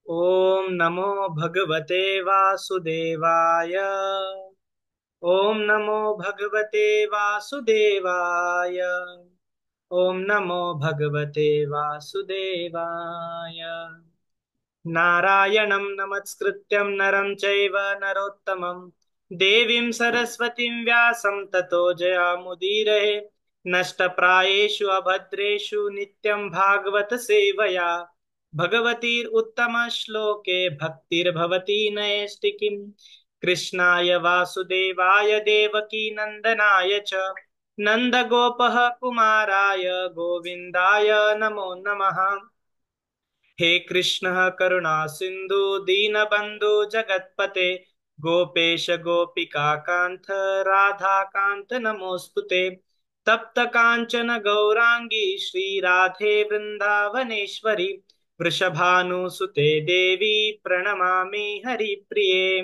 ओम नमो भगवते वासुदेवाय। ओम नमो भगवते वासुदेवाय। ओम नमो भगवते वासुदेवाय। नारायणं नमस्कृत्यं नरं चैव नरोत्तमं देवीं सरस्वतीं व्यासं ततो जयामुदीरये। नष्टप्रायेषु अभद्रेषु नित्यं भागवत सेवया भगवतीरुत्तमश्लोके भक्तिर्भवती नैष्टिकीम्। कृष्णाय वासुदेवाय देवकी नन्दनाय च नन्दगोपः कुमाराय गोविन्दाय नमो नमः। हे कृष्ण करुणा सिंधु दीनबंधु जगतपते गोपेश गोपिका कांत राधा कांत नमोस्तुते। तप्त कांचन गौरांगी श्री राधे वृंदावनेश्वरी वृषभानुसुते देवी प्रणमामि हरिप्रिये।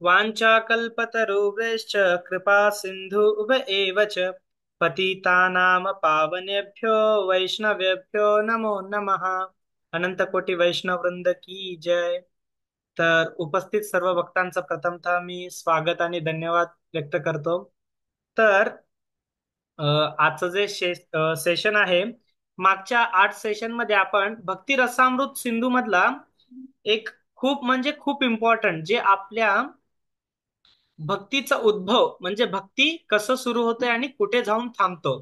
वाञ्छाकल्पतरुभ्यश्च कृपा सिन्धुभ्य एव च पतितानां पावनेभ्यो वैष्णवेभ्यो नमो नमः। अनंत कोटी वैष्णव वृंद की जय। तर उपस्थित सर्व भक्तांचं प्रथमतः मी स्वागत आणि धन्यवाद व्यक्त करतो। तर आजचं जे सेशन आहे, मागच्या 8 सेशन मध्ये आपण भक्ती रसामृत सिंधू मधला एक खूप म्हणजे खूप इम्पॉर्टंट जे आपल्या भक्तीचा उद्भव म्हणजे भक्ती कसं सुरू होतंय आणि कुठे जाऊन थांबतो,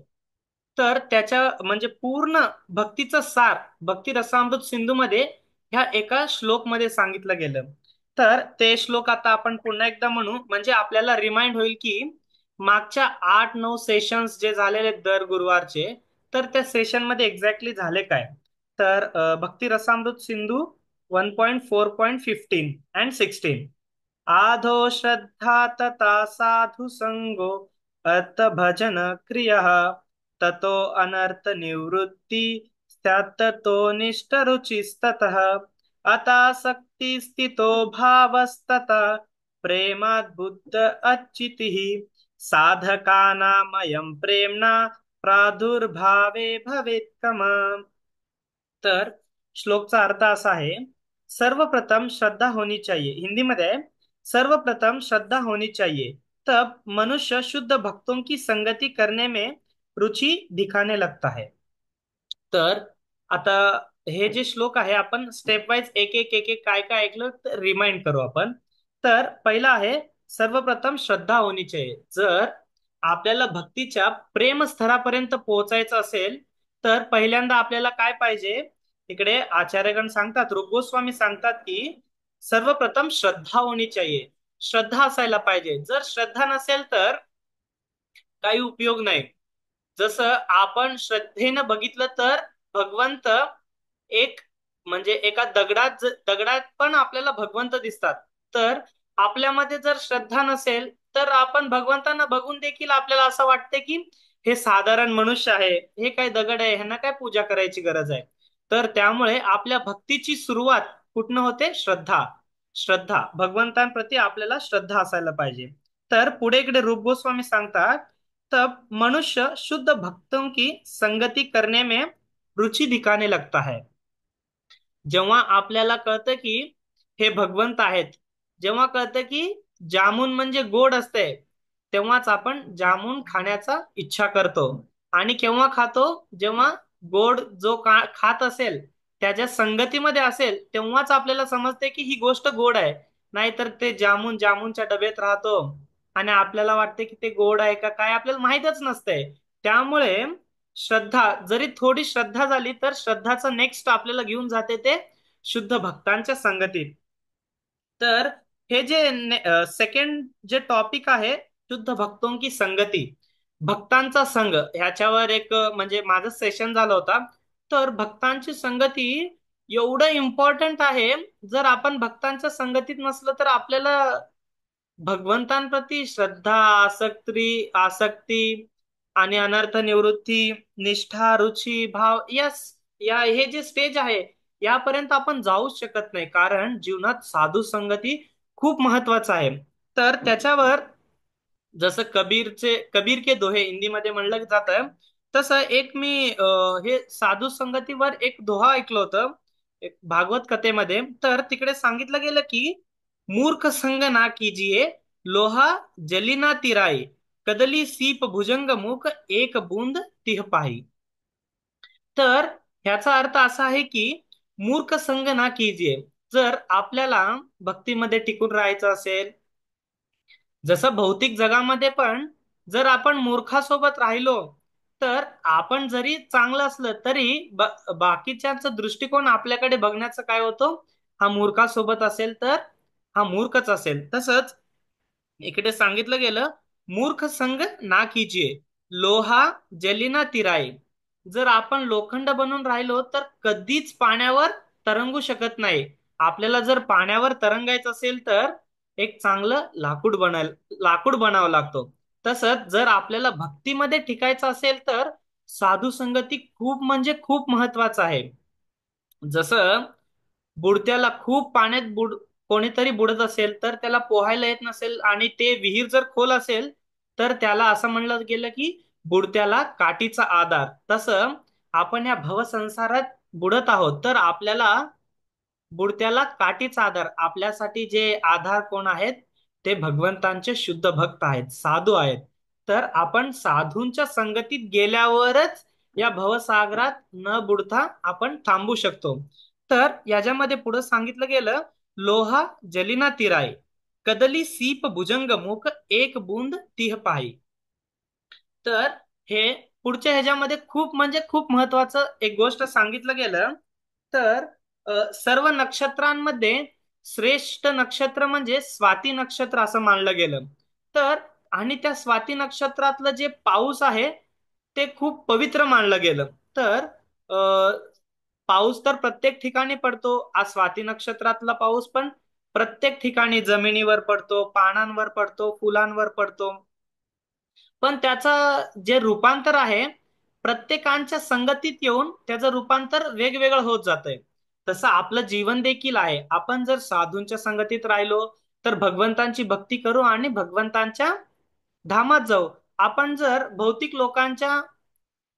तर त्याच्या म्हणजे पूर्ण भक्तीचं सार भक्ती रसामृत सिंधू मध्ये ह्या एका श्लोक मध्ये सांगितलं गेलं। तर ते श्लोक आता आपण पुन्हा एकदा म्हणू म्हणजे आपल्याला रिमाइंड होईल की मागच्या 8-9 सेशन्स जे झालेले आहेत दर गुरुवारचे, तर त्या सेशन मध्ये एक्झॅक्टली झाले काय। तर भक्ती रसामृत सिंधू 1.4.15 अँड 16 आधो श्रद्धा तथा साधु संगो अर्थ भजन क्रियः ततो अनर्थ निवृत्ति ततो निष्ठ रुचिस्ततः अतासक्ति स्थितो भावस्ततः प्रेमात् बुद्ध अच्छितिः साधकानामयं प्रेम्णा प्रादुर्भावे भवेत् कम। तर श्लोकचा अर्थ असा आहे, सर्वप्रथम श्रद्धा होनी चाहिए। हिंदी मध्ये आहे, सर्वप्रथम श्रद्धा होनी चाहिए तब मनुष्य शुद्ध भक्तों की संगति करने में रुचि दिखाने लगता है। तर आता हे जे श्लोक आहे आपण स्टेप वाइज एक एक एक एक काय काय ऐकलं तर रिमाइंड करू आपण। तर पहिला आहे सर्वप्रथम श्रद्धा होनी चाहिए। जर आपल्याला भक्तीच्या प्रेम स्तरापर्यंत पोहोचायचं असेल तर पहिल्यांदा आपल्याला काय पाहिजे, इकडे आचार्यगण सांगतात, रूप गोस्वामी सांगतात की सर्वप्रथम श्रद्धा होनी चाहिए, श्रद्धा असायला पाहिजे। जर श्रद्धा नसेल तर काही उपयोग नाही। जसं आपण श्रद्धेनं बघितलं तर भगवंत एक म्हणजे एका दगडात पण आपल्याला भगवंत दिसतात। तर आपल्यामध्ये जर श्रद्धा नसेल तर आपण भगवंतांना बघून देखील आपल्याला असं वाटते की हे साधारण मनुष्य आहे, हे काय दगड आहे, ह्यांना काय पूजा करायची गरज आहे। तर त्यामुळे आपल्या भक्तीची सुरुवात कुठनं होते, श्रद्धा। श्रद्धा भगवंतांप्रती आपल्याला श्रद्धा असायला पाहिजे। तर पुढे इकडे रूप गोस्वामी सांगतात, तब मनुष्य शुद्ध भक्तों की संगति करने में रुचि दिखाने लगता है। जेव्हा आपल्याला कळतं की हे भगवंत आहेत, जेव्हा कळतं की जामुन म्हणजे गोड असते, तेव्हाच आपण जामुन खाण्याचा इच्छा करतो। आणि केव्हा खातो, जेव्हा गोड जो खात असेल त्याच्या संगतीमध्ये असेल तेव्हाच आपल्याला समजते की ही गोष्ट गोड आहे। नाहीतर ते जामुनच्या डब्यात राहतो आणि आपल्याला वाटते की ते गोड आहे का काय आपल्याला माहीतच नसतंय। त्यामुळे श्रद्धा जरी थोडी श्रद्धा झाली तर श्रद्धाचं नेक्स्ट आपल्याला घेऊन जाते ते शुद्ध भक्तांच्या संगतीत। तर हे जे सेकंड जे टॉपिक आहे, शुद्ध भक्तों की संगती, भक्तांचा संघ, ह्याच्यावर एक म्हणजे माझं सेशन झालं होता। तर भक्तांची संगती एवढं इम्पॉर्टंट आहे, जर आपण भक्तांच्या संगतीत नसलं तर आपल्याला भगवंतांप्रती श्रद्धा, आसक्ती आणि अनर्थ निवृत्ती, निष्ठा, रुची, भाव, यस या हे जे स्टेज आहे यापर्यंत आपण जाऊच शकत नाही। कारण जीवनात साधू संगती खूप महत्वाचं आहे। तर त्याच्यावर जसं कबीर के दोहे हिंदीमध्ये म्हणलं जातं, तसं एक मी हे साधू संगतीवर एक दोहा ऐकलं होतं। एक भागवत कथेमध्ये. तर तिकडे सांगितलं गेलं की मूर्ख संग ना कीजिए, लोहा जलिना तिराई, कदली सीप भुजंग मुख, एक बूंद तिह पाही. तर ह्याचा अर्थ असा आहे की मूर्ख संग ना कीजिए. जर आपल्याला भक्तीमध्ये टिकून राहायचं असेल, जसं भौतिक जगामध्ये पण जर आपण मूर्खासोबत राहिलो, तर आपण जरी चांगलं असलं तरी बाकीच्यांचा दृष्टिकोन आपल्याकडे बघण्याचं काय होतं, हा मूर्खासोबत असेल तर हा मूर्खच असेल. तसंच इकडे सांगितलं गेलं, मूर्ख संग ना कीजिए, लोहा जलिना तिराई. जर आपण लोखंड बनून राहिलो तर कधीच पाण्यावर तरंगू शकत नाही. आपल्याला जर पाण्यावर तरंगायचं असेल तर एक चांगलं लाकूड बनावं लागतो. तसंच जर आपल्याला भक्तीमध्ये टिकायचं असेल तर साधू संगती खूप म्हणजे खूप महत्वाचं आहे. जसं बुडत्याला खूप पाण्यात कोणीतरी बुडत असेल तर त्याला पोहायला येत नसेल आणि ते विहीर जर खोल असेल तर त्याला असं म्हणलं गेलं की बुडत्याला काठीचा आधार. तसं आपण या भवसंसारात बुडत आहोत तर आपल्याला बुडत्याला काठीचा आधार. आपल्यासाठी जे आधार कोण आहेत, ते भगवंतांचे शुद्ध भक्त आहेत, साधू आहेत. तर आपण साधूंच्या संगतीत गेल्यावरच या भवसागरात न बुडता आपण थांबू शकतो. तर याच्यामध्ये पुढे सांगितलं गेलं, लोहा जलिना तिराई, कदली सीप भुजंग मुख, एक बूंद तिह पाही. तर हे पुढच्या ह्याच्यामध्ये खूप म्हणजे खूप महत्वाचं एक गोष्ट सांगितलं गेलं. तर सर्व नक्षत्रांमध्ये श्रेष्ठ नक्षत्र म्हणजे स्वाती नक्षत्र असं मानलं गेलं. तर आणि त्या स्वाती नक्षत्रातलं जे पाऊस आहे ते खूप पवित्र मानलं गेलं. तर पाऊस तर प्रत्येक ठिकाणी पडतो. आज स्वाती नक्षत्रातला पाऊस पण प्रत्येक ठिकाणी जमिनीवर पडतो, पानांवर पडतो, फुलांवर पडतो. पण त्याचं जे रूपांतर आहे प्रत्येकांच्या संगतीत येऊन त्याचं रूपांतर वेगवेगळं होत जातंय. तसं आपलं जीवन देखील आहे. आपण जर साधूंच्या संगतीत राहिलो तर भगवंतांची भक्ती करू आणि भगवंतांच्या धामात जाऊ. आपण जर भौतिक लोकांच्या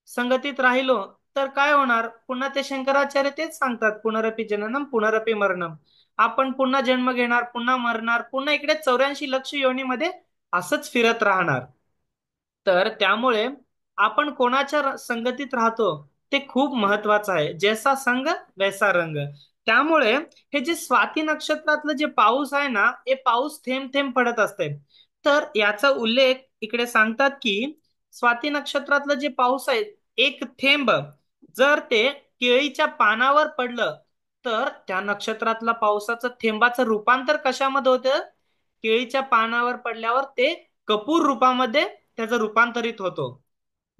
संगतीत राहिलो तर काय होणार, पुन्हा ते शंकराचार्य तेच सांगतात, पुनरपि जननम पुनरपि मरणम. आपण पुन्हा जन्म घेणार, पुन्हा मरणार, पुन्हा इकडे 84 लक्ष योनीमध्ये असंच फिरत राहणार. तर त्यामुळे आपण कोणाच्या संगतीत राहतो ते खूप महत्वाचं आहे. जैसा संग वैसा रंग. त्यामुळे हे जे स्वाती नक्षत्रातलं जे पाऊस आहे ना, हे पाऊस थेंब थेंब पडत असते. तर याचा उल्लेख इकडे सांगतात की स्वाती नक्षत्रातलं जे पाऊस आहे, एक थेंब जर ते केळीच्या पानावर पडलं तर त्या नक्षत्रातला पावसाचं थेंबाचं रूपांतर कशामध्ये होतं, केळीच्या पानावर पडल्यावर ते कपूर रूपामध्ये त्याचं रूपांतरित होतो.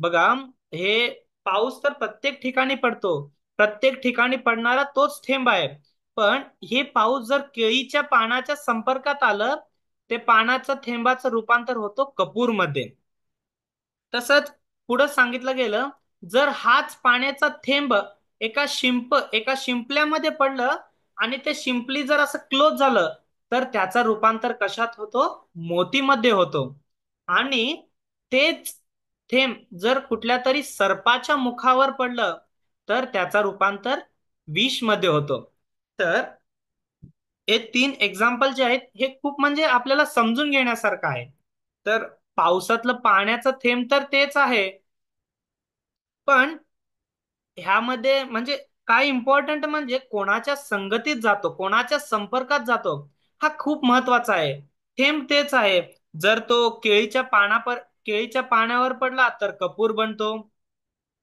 बघा, हे पाऊस तर प्रत्येक ठिकाणी पडतो, प्रत्येक ठिकाणी पडणारा तोच थेंब आहे. पण हे पाऊस जर केळीच्या पानाच्या संपर्कात आलं, ते पानाचं थेंबाचं रूपांतर होतो कपूरमध्ये. तसंच पुढे सांगितलं गेलं, जर हाच पाण्याचा थेंब एका शिंपल्यामध्ये पडलं आणि ते शिंपली जर असं क्लोज झालं तर त्याचा रूपांतर कशात होतो, मोतीमध्ये होतो. आणि तेच थेंब जर कुठल्या तरी सर्पाच्या मुखावर पडलं तर त्याचा रूपांतर विष मध्ये होतो. तर हे 3 एक्झाम्पल जे आहेत हे खूप म्हणजे आपल्याला समजून घेण्यासारखं आहे. तर पावसातलं पाण्याचं थेंब तर तेच आहे, पण ह्यामध्ये म्हणजे काय इम्पॉर्टंट म्हणजे कोणाच्या संगतीत जातो, कोणाच्या संपर्कात जातो, हा खूप महत्वाचा आहे. थेंब तेच आहे. जर तो केळीच्या पानावर पडला तर कपूर बनतो,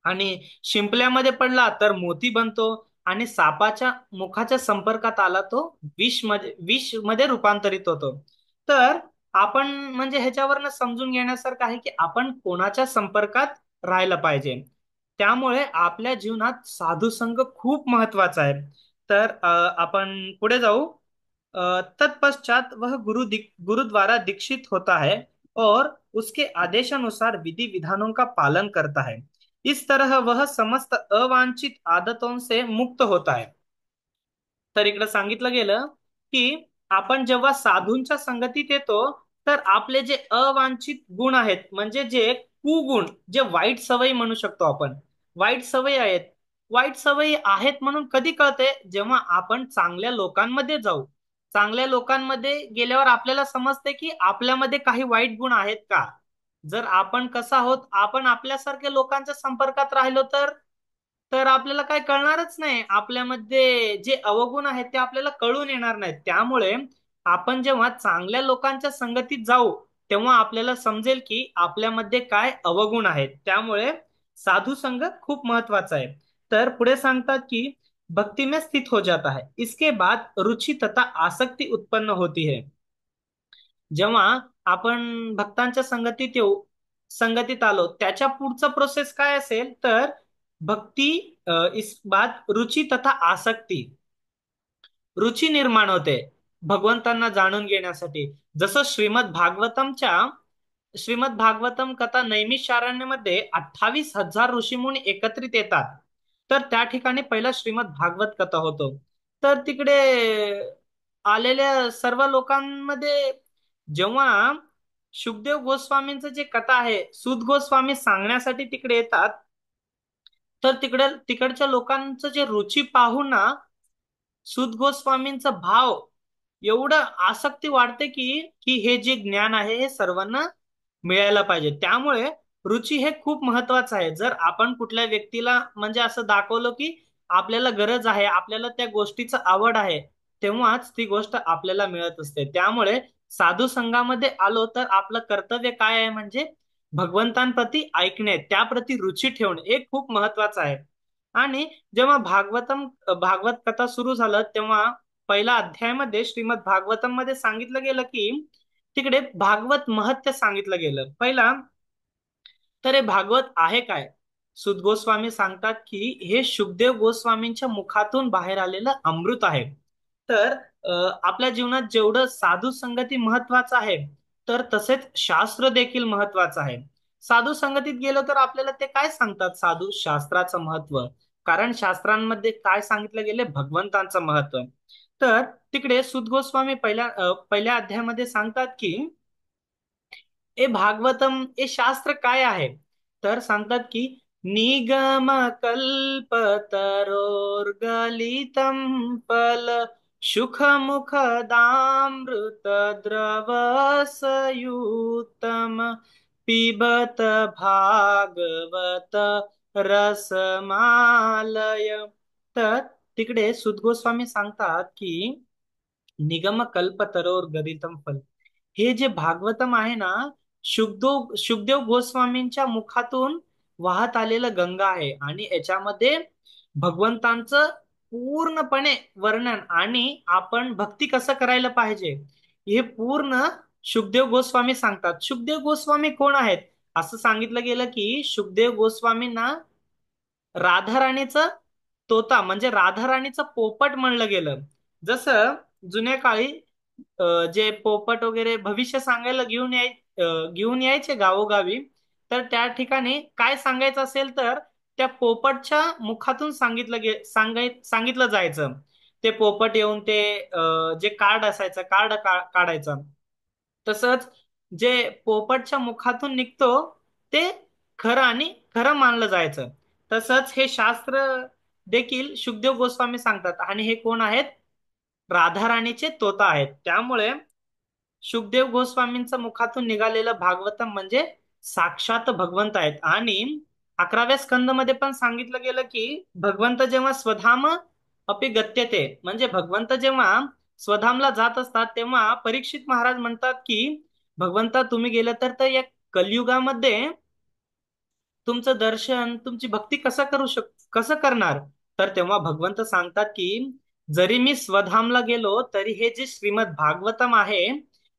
आणि शिंपल्यामध्ये पडला तर मोती बनतो, आणि सापाच्या मुखाच्या संपर्कात आला तो विष मध्ये रूपांतरित होतो. तर आपण म्हणजे ह्याच्यावरनं समजून घेण्यासारखं आहे की आपण कोणाच्या संपर्कात राहायला पाहिजे. त्यामुळे आपल्या जीवनात साधुसंग खूप महत्वाचा आहे. तर आपण पुढे जाऊ. तत्पश्चात वह गुरुद्वारा दीक्षित होता है और उसके आदेशानुसार विधि विधानों का पालन करता है। इस तरह वह समस्त अवांछित आदतों से मुक्त होता है. तर इकडे सांगितलं गेलं की आपण जेव्हा साधूंच्या संगतीत येतो तर आपले जे अवांछित गुण आहेत, म्हणजे जे कुगुण, जे वाईट सवयी म्हणू शकतो आपण, वाईट सवयी आहेत, वाईट सवयी आहेत म्हणून कधी कळते, जेव्हा आपण चांगल्या लोकांमध्ये जाऊ. चांगल्या लोकांमध्ये गेल्यावर आपल्याला समजते की आपल्यामध्ये काही वाईट गुण आहेत का. जर आपण कसं आहोत, आपण आपल्यासारख्या लोकांच्या संपर्कात राहिलो तर आपल्याला काय कळणारच नाही. आपल्यामध्ये जे अवगुण आहेत ते आपल्याला कळून येणार नाहीत. त्यामुळे आपण जेव्हा चांगल्या लोकांच्या संगतीत जाऊ, तेव्हा आपल्याला समजेल की आपल्यामध्ये काय अवगुण आहेत. त्यामुळे साधु संग खूप महत्वाचा आहे. तर पुढे सांगतात की भक्ति में स्थित हो जाता है, इसके बाद रुचि तथा आसक्ति उत्पन्न होती है. जेव्हा आपण भक्तांच्या संगतीत आलो, त्याच्या पुढचं प्रोसेस काय असेल तर भक्ती, इस बाद रुचि तथा आसक्ती, रुची निर्माण होते भगवंतांना जाणून घेण्यासाठी. जसं श्रीमद भागवतम कथा नैमिषारण्यमध्ये 28,000 ऋषीमुनी एकत्रित येतात. तर त्या ठिकाणी पहिला श्रीमद भागवत कथा होतो. तर तिकडे आलेल्या सर्व लोकांमध्ये जेव्हा शुकदेव गोस्वामींचं जे कथा आहे, सूत गोस्वामी सांगण्यासाठी तिकडे येतात, तर तिकडच्या लोकांचं जे रुची पाहून ना, सूत गोस्वामींचा भाव एवढं आसक्ती वाढते की की हे जे ज्ञान आहे हे सर्वांना मिळायला पाहिजे. त्यामुळे रुची हे खूप महत्वाचं आहे. जर आपण कुठल्या व्यक्तीला म्हणजे असं दाखवलं की आपल्याला गरज आहे, आपल्याला त्या गोष्टीचं आवड आहे, तेव्हाच ती गोष्ट आपल्याला मिळत असते. त्यामुळे साधू संघामध्ये आलो तर आपलं कर्तव्य काय आहे, म्हणजे भगवंतांप्रती ऐकणे, त्याप्रती रुची ठेवणे हे खूप महत्वाचं आहे. आणि जेव्हा भागवत कथा सुरू झालं, तेव्हा पहिल्या अध्यायामध्ये श्रीमद भागवतम मध्ये सांगितलं गेलं की तिकडे भागवत महत्य सांगितलं गेलं. पहिला तर हे भागवत आहे काय. सुत गोस्वामी सांगतात की हे शुकदेव गोस्वामींच्या मुखातून बाहेर आलेलं अमृत आहे. तर आपल्या जीवनात जेवढं साधू संगती महत्वाचं आहे, तर तसेच शास्त्र देखील महत्वाचं आहे. साधू संगतीत गेलो तर आपल्याला ते काय सांगतात, साधू शास्त्राचं महत्व. कारण शास्त्रांमध्ये काय सांगितलं गेले, भगवंतांचं महत्व. तर तिकडे सुत गोस्वामी पहिल्या अध्यायामध्ये सांगतात की हे भागवतम हे शास्त्र काय आहे. तर सांगतात की निगम कल्प तरोर्गलितम फल सुख मुख दामृत द्रव सयुतम पिबत भागवत रसमालय. तर तिकडे सुत गोस्वामी सांगतात की निगम कल्प तरोर गदितम फल, हे जे भागवतम आहे ना, शुकदेव गोस्वामींच्या मुखातून वाहत आलेलं गंगा आहे. आणि याच्यामध्ये भगवंतांचं पूर्णपणे वर्णन आणि आपण भक्ती कसं करायला पाहिजे हे पूर्ण शुकदेव गोस्वामी सांगतात. शुकदेव गोस्वामी कोण आहेत, असं सांगितलं गेलं की शुकदेव गोस्वामींना राधाराणीचं तोता म्हणजे राधाराणीचं पोपट म्हणलं गेलं. जसं जुन्या काळी जे पोपट वगैरे भविष्य सांगायला घेऊन यायचे गावोगावी, तर त्या ठिकाणी काय सांगायचं असेल तर त्या पोपटच्या मुखातून सांगितलं जायचं. ते पोपट येऊन ते जे कार्ड असायचं काढायचं. तसंच जे पोपटच्या मुखातून निघतो ते खरं मानलं जायचं. तसंच हे शास्त्र देखील शुकदेव गोस्वामी सांगतात. आणि हे कोण आहेत, राधाराणीचे तोता आहेत. त्यामुळे शुकदेव गोस्वामींच्या मुखातून निघालेलं भागवतम म्हणजे साक्षात भगवंत आहेत. आणि 11व्या स्कंदमध्ये पण सांगितलं गेलं की भगवंत जेव्हा स्वधाम अपि गत्यते, म्हणजे भगवंत जेव्हा स्वधामला जात असतात, तेव्हा परीक्षित महाराज म्हणतात की भगवंता तुम्ही गेलं तर या कलियुगामध्ये तुमचं दर्शन, तुमची भक्ती कसं करणार. तर तेव्हा भगवंत सांगतात की जरी मी स्वधामला गेलो तरी हे जे श्रीमद भागवतम आहे,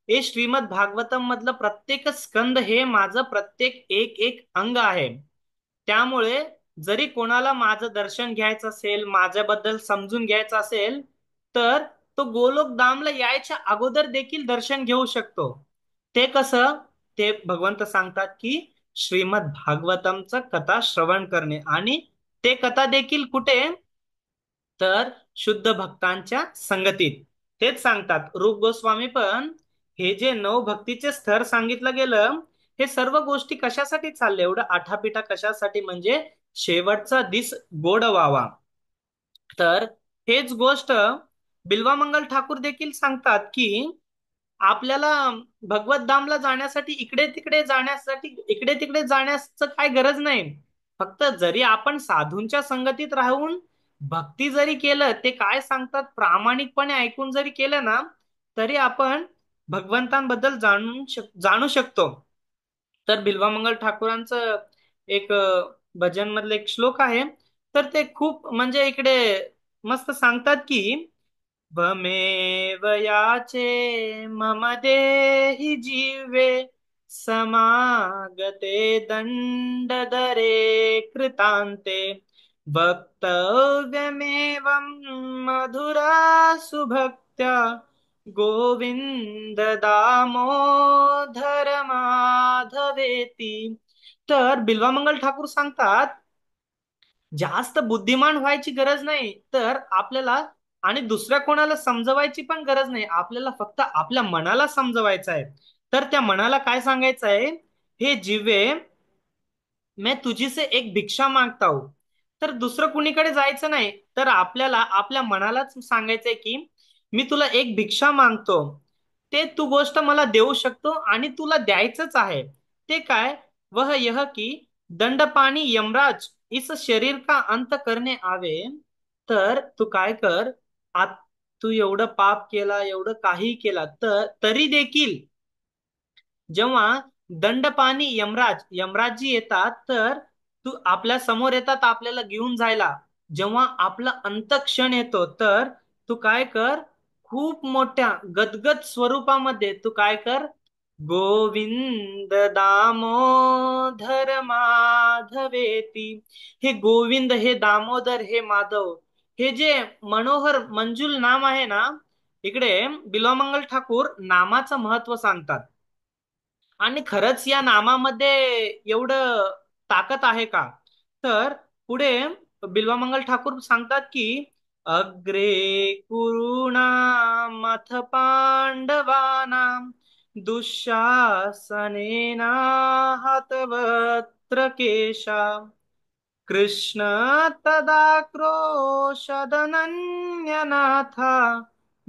हे श्रीमद भागवतम मधलं प्रत्येक स्कंद हे माझं प्रत्येक एक एक अंग आहे. त्यामुळे जरी कोणाला माझं दर्शन घ्यायचं असेल, माझ्याबद्दल समजून घ्यायचं असेल, तर तो गोलोक धामला यायच्या अगोदर देखील दर्शन घेऊ शकतो. ते कसं, ते भगवंत सांगतात की श्रीमद भागवतमचं कथा श्रवण करणे. आणि ते कथा देखील कुठे, तर शुद्ध भक्तांच्या संगतीत. तेच सांगतात रूप गोस्वामी पण, हे जे नऊ भक्तीचे स्तर सांगितलं गेलं, हे सर्व गोष्टी कशासाठी चालले, एवढं आठापिठा कशासाठी, म्हणजे शेवटचा दिस गोड व्हावा. तर हेच गोष्ट बिल्वामंगल ठाकूर देखील सांगतात की आपल्याला भगवत धामला जाण्यासाठी इकडे तिकडे जाण्याचं काय गरज नाही. फक्त जरी आपण साधूंच्या संगतीत राहून भक्ती जरी केलं, ते काय सांगतात प्रामाणिकपणे ऐकून जरी केलं ना, तरी आपण भगवंतांबद्दल जाणू शकतो. तर बिल्वामंगल ठाकूरांचं एक भजन मधलं एक श्लोक आहे. तर ते खूप म्हणजे इकडे मस्त सांगतात की त्वमेव याचे मम देहि जीवे समागते दण्डधरे कृतान्ते वक्तव्यमेवं मधुरा सुभक्त्या गोविन्द दामोदर माधवेती. तर बिल्वामंगल ठाकूर सांगतात जास्त बुद्धिमान व्हायची गरज नाही, तर आपल्याला आणि दुसऱ्या कोणाला समजवायची पण गरज नाही. आपल्याला फक्त आपल्या मनाला समजवायचं आहे. तर त्या मनाला काय सांगायचं आहे, हे जिवे मैं तुझी से एक भिक्षा मागता हूं. तर दुसरं कुणीकडे जायचं नाही, तर आपल्याला आपल्या मनालाच सांगायचंय की मी तुला एक भिक्षा मागतो. ते तू गोष्ट मला देऊ शकतो आणि तुला द्यायचंच आहे. ते काय? वह यह की दंडपाणी यमराज इस शरीर का अंत करणे आवे. तर तू काय कर, आत तू एवढं पाप केला, एवढं काही केला, तर तरी देखील जेव्हा दंडपाणी यमराजजी येतात, तर तू आपल्या समोर येतात आपल्याला घेऊन जायला. जेव्हा आपला अंतक्षण येतो, तर तू काय कर, खूप मोठ्या गदगद स्वरूपामध्ये तू काय कर, गोविंद दामोदर माधवेती. हे गोविंद, हे दामोदर, हे माधव, हे जे मनोहर मंजुल नाम आहे ना, इकडे बिल्वमंगल ठाकूर नामाचं महत्व सांगतात. आणि खरंच या नामामध्ये एवढं ताकद आहे का? तर पुढे बिल्वामंगल ठाकूर सांगतात की अग्रे कुरुणामथ पांडवानां दुःशासनेना हतवत्र केशा कृष्ण तदा क्रोशदनन्यनाथा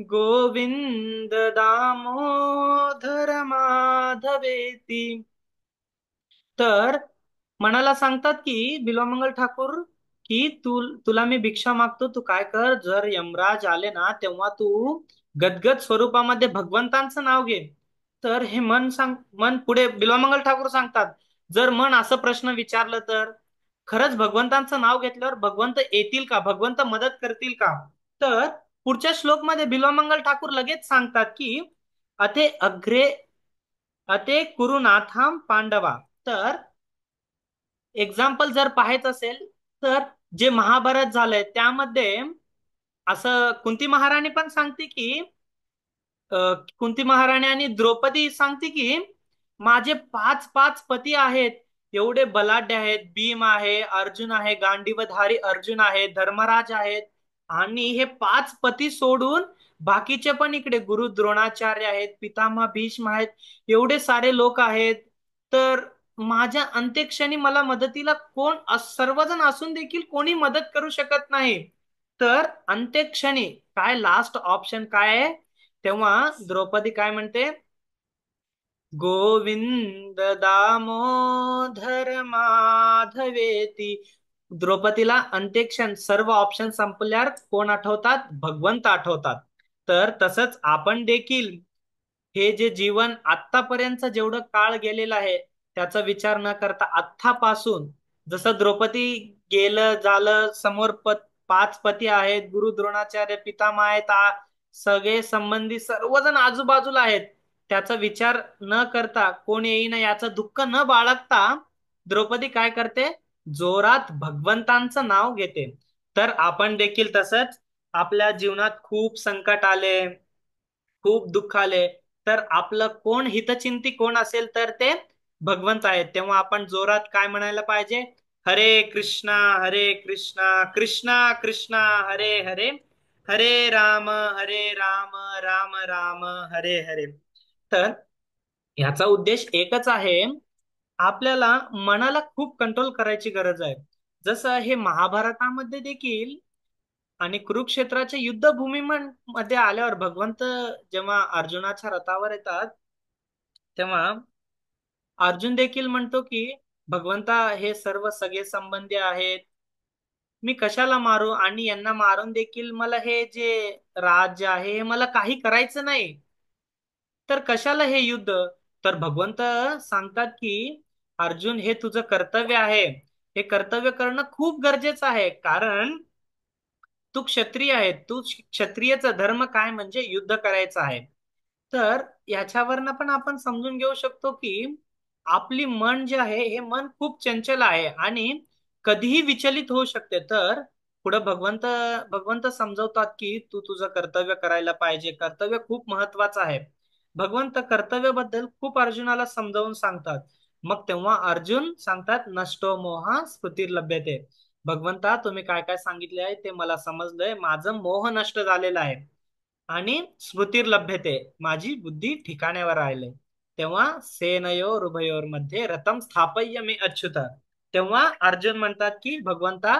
गोविंद दामोदर माधवेती. तर मनाला सांगतात की बिल्वमंगल ठाकूर की तुला मी भिक्षा मागतो, तू काय कर, जर यमराज आले ना तेव्हा तू गदगद स्वरूपामध्ये भगवंतांचं नाव घे. तर हे मन पुढे बिल्वमंगल ठाकूर सांगतात, जर मन असं प्रश्न विचारलं तर खरंच भगवंतांचं नाव घेतल्यावर भगवंत येतील का, भगवंत मदत करतील का? तर पुढच्या श्लोकमध्ये बिल्वमंगल ठाकूर लगेच सांगतात की अथे अग्रे अते कुरुनाथाम पांडवा. तर एक्झाम्पल जर पाहायचं असेल, तर जे महाभारत झालंय त्यामध्ये असं कुंती महाराणी पण सांगते की कुंती महाराणी आणि द्रौपदी सांगते की माझे पाच पाच पती आहेत, एवढे बलाढ्य आहेत. भीम आहे, अर्जुन आहे, गांडीवधारी अर्जुन आहे, धर्मराज आहेत. आणि हे पाच पती सोडून बाकीचे पण इकडे गुरु द्रोणाचार्य आहेत, पितामह भीष्म आहेत, एवढे सारे लोक आहेत. तर माझ्या अंत्यक्षणी मला मदतीला सर्वजण असून देखील कोणी मदत करू शकत नाही. तर अंत्यक्षणी काय लास्ट ऑप्शन काय आहे? तेव्हा द्रौपदी काय म्हणते, गोविंद दामोदर माधवेती. द्रौपदीला अंत्यक्षण सर्व ऑप्शन संपल्यावर कोण आठवतात? भगवंत आठवतात. तर तसंच आपण देखील हे जे जीवन आत्तापर्यंत जेवढं काळ गेलेलं आहे त्याचा विचार न करता आत्तापासून, जसं द्रौपदी गेलं झालं, समोर पाच पती आहेत, गुरु द्रोणाचार्य पितामह आहेत, सगळे संबंधी सर्वजण आजूबाजूला आहेत, त्याचा विचार न करता कोण येईना याचं दुःख न बाळगता द्रौपदी काय करते, जोरात भगवंतांचं नाव घेते. तर आपण देखील तसंच आपल्या जीवनात खूप संकट आले, खूप दुःख आले, तर आपलं कोण हितचिंती कोण असेल तर ते भगवंत आहेत. तेव्हा आपण जोरात काय म्हणायला पाहिजे, हरे कृष्णा कृष्णा कृष्णा हरे हरे, हरे राम राम राम हरे हरे. तर ह्याचा उद्देश एकच आहे, आपल्याला मनाला खूप कंट्रोल करायची गरज आहे. जसं हे महाभारतामध्ये देखील आणि कुरुक्षेत्राच्या मध्ये आल्यावर भगवंत जेव्हा अर्जुनाच्या रथावर येतात, तेव्हा अर्जुन देखील म्हणतो की भगवंता, हे सर्व सगळे संबंधी आहेत, मी कशाला मारू, आणि यांना मारून देखील मला हे जे राज्य आहे हे मला काही करायचं नाही, तर कशाला हे युद्ध. तर भगवंत सांगतात की अर्जुन, हे तुझं कर्तव्य आहे, हे कर्तव्य करणं खूप गरजेचं आहे, कारण तू क्षत्रिय आहे, तू क्षत्रियचा धर्म काय म्हणजे युद्ध करायचं आहे. तर याच्यावरनं पण आपण समजून घेऊ शकतो की आपली मन जे आहे हे मन खूप चंचल आहे आणि कधीही विचलित होऊ शकते. तर पुढे भगवंत भगवंत समजवतात की तू तुझं कर्तव्य करायला पाहिजे, कर्तव्य खूप महत्वाचं आहे. भगवंत कर्तव्याबद्दल खूप अर्जुनाला समजावून सांगतात. मग तेव्हा अर्जुन सांगतात, नष्टो मोहा स्मृतिर्लभ्यते. भगवंता, तुम्ही काय काय सांगितले आहे ते मला समजलंय, माझं मोह नष्ट झालेला आहे आणि स्मृतीर लभ्यते, माझी बुद्धी ठिकाण्यावर राहिले. तेव्हा सेनयोर उभयोर मध्ये रथम स्थापय्य मी अच्युत. तेव्हा अर्जुन म्हणतात की भगवंता,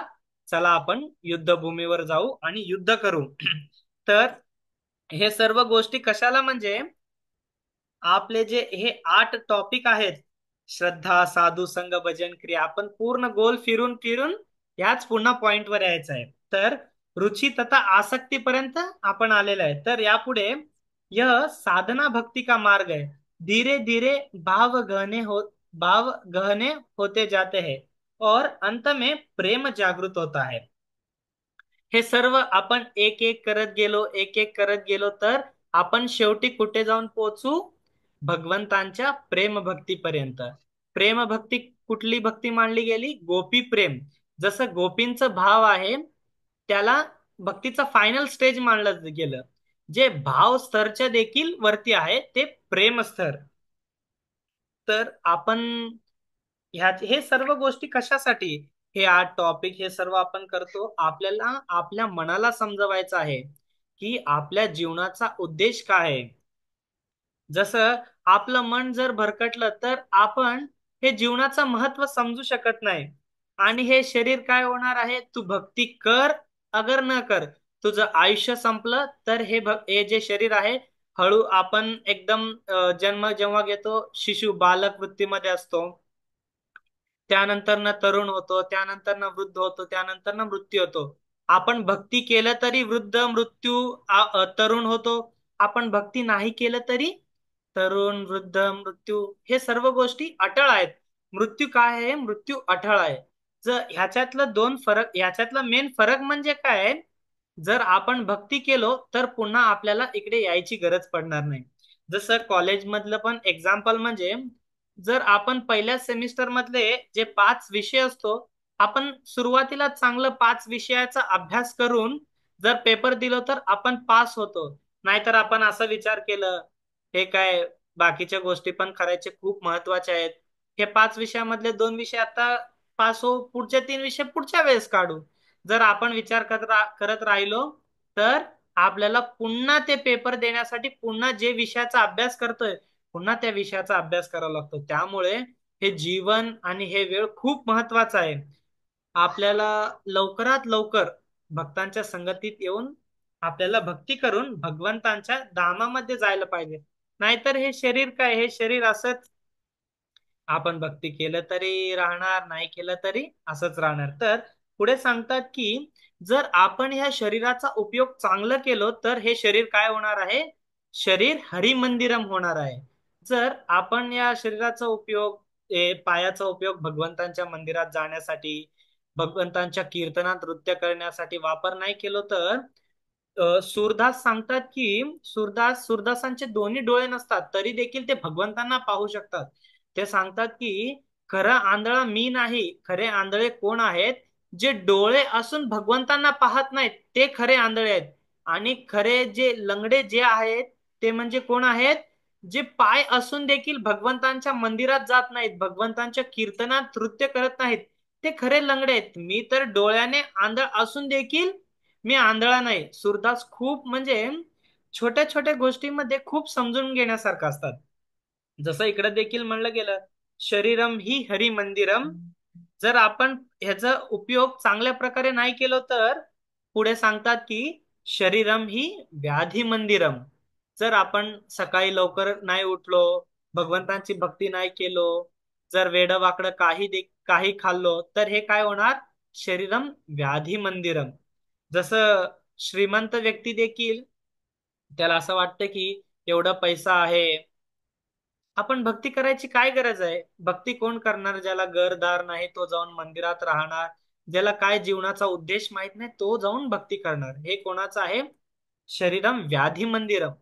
चला आपण युद्धभूमीवर जाऊ आणि युद्ध करू. तर हे सर्व गोष्टी कशाला म्हणजे आपले जे हे 8 टॉपिक आहेत, श्रद्धा, साधू, संग, भजन, क्रिया, आपण पूर्ण गोल फिरून फिरून याच पुन्हा पॉइंटवर यायचं आहे. तर रुची तथा आसक्ती पर्यंत आपण आलेलं आहे. तर यापुढे यह साधना भक्ति का मार्ग है, धीरे धीरे भाव गहने होते जाते हैं और अंत में प्रेम जागृत होता है. हे सर्व आपण एक एक करत गेलो, एक एक करत गेलो, तर आपण शेवटी कुठे जाऊन पोहोचू? भगवंतांच्या प्रेम भक्तीपर्यंत. प्रेम भक्ती कुठली भक्ती मानली गेली? गोपी प्रेम. जसं गोपींचं भाव आहे, त्याला भक्तीचा फायनल स्टेज मानलं गेलं. जे भाव स्तरच्या देखील वरती आहे ते प्रेम स्तर. तर आपण हे सर्व गोष्टी कशासाठी? हे 8 टॉपिक हे सर्व आपण करतो आपल्याला आपल्या मनाला समजवायचं आहे की आपल्या जीवनाचा उद्देश काय आहे. जसं आपलं मन जर भरकटलं तर आपण हे जीवनाचं महत्व समजू शकत नाही, आणि हे शरीर काय होणार आहे, तू भक्ती कर अगर न कर, तुझं आयुष्य संपलं तर हे जे शरीर आहे, हळू आपण एकदम जन्म जेव्हा घेतो शिशु बालक वृत्तीमध्ये असतो, त्यानंतर ना तरुण होतो, त्यानंतर ना वृद्ध होतो, त्यानंतर ना मृत्यू होतो. आपण भक्ती केलं तरी वृद्ध, मृत्यू, तरुण होतो. आपण भक्ती नाही केलं तरी तरुण, वृद्ध, मृत्यू, हे सर्व गोष्टी अटळ आहेत. मृत्यू काय आहे? मृत्यू अटळ आहे. जर ह्याच्यातलं दोन फरक, ह्याच्यातला मेन फरक म्हणजे काय आहे? जर आपण भक्ती केलो तर पुन्हा आपल्याला इकडे यायची गरज पडणार नाही. जसं कॉलेज मधलं पण एक्झाम्पल म्हणजे, जर आपण पहिल्या सेमिस्टर मधले जे 5 विषय असतो, आपण सुरुवातीला चांगलं 5 विषयाचा अभ्यास करून जर पेपर दिलो तर आपण पास होतो. नाहीतर आपण असं विचार केलं, हे काय, बाकीच्या गोष्टी पण करायचे खूप महत्वाचे आहेत, हे 5 विषयामधले 2 विषय आता पास हो, पुढचे 3 विषय पुढच्या वेळेस काढू, जर आपण विचार करत राहिलो तर आपल्याला पुन्हा ते पेपर देण्यासाठी पुन्हा जे विषयाचा अभ्यास करतोय पुन्हा त्या विषयाचा अभ्यास करावा लागतो. त्यामुळे हे जीवन आणि हे वेळ खूप महत्वाचा आहे. आपल्याला लवकरात लवकर भक्तांच्या संगतीत येऊन आपल्याला भक्ती करून भगवंतांच्या धामामध्ये जायला पाहिजे. नाहीतर हे शरीर काय, हे शरीर असंच, आपण भक्ती केलं तरी राहणार, नाही केलं तरी असंच राहणार. तर पुढे सांगतात की जर आपण ह्या शरीराचा उपयोग चांगलं केलो तर हे शरीर काय होणार आहे? शरीर हरिमंदिरम होणार आहे. जर आपण या शरीराचा उपयोग, पायाचा उपयोग भगवंतांच्या मंदिरात जाण्यासाठी, भगवंतांच्या कीर्तनात नृत्य करण्यासाठी वापर नाही केलो तर सूरदास सांगतात की सूरदासांचे दोन्ही डोळे नसतात तरी देखील ते भगवंतांना पाहू शकतात. ते सांगतात की खरा आंधळा मी नाही, खरे आंधळे कोण आहेत? जे डोळे असून भगवंतांना पाहत नाहीत ते खरे आंधळे आहेत. आणि खरे जे लंगडे जे आहेत ते म्हणजे कोण आहेत? जे पाय असून देखील भगवंतांच्या मंदिरात जात नाहीत, भगवंतांच्या कीर्तनात नृत्य करत नाहीत, ते खरे लंगडे आहेत. मी तर डोळ्याने आंधळ असून देखील मी आंधळा नाही. सूरदास खूप म्हणजे छोट्या छोट्या गोष्टींमध्ये खूप समजून घेण्यासारखं असतात. जसं इकडे देखील म्हणलं गेलं, शरीरम ही हरी मंदिरम, जर आपण ह्याचा उपयोग चांगल्या प्रकारे नाही केलो तर पुढे सांगतात की शरीरम ही व्याधी मंदिरम. जर आपण सकाळी लवकर नाही उठलो, भगवंतांची भक्ती नाही केलो, जर वेडं वाकडं काही खाल्लो तर हे काय होणार? शरीरम व्याधी मंदिरम. जसं श्रीमंत व्यक्ती देखील त्याला असं वाटतं की एवढा पैसा आहे, आपण भक्ती करायची काय गरज आहे? भक्ती कोण करणार? ज्याला घरदार नाही तो जाऊन मंदिरात राहणार, ज्याला काय जीवनाचा उद्देश माहित नाही तो जाऊन भक्ती करणार. हे कोणाचं आहे? शरीरम व्याधी मंदिरम.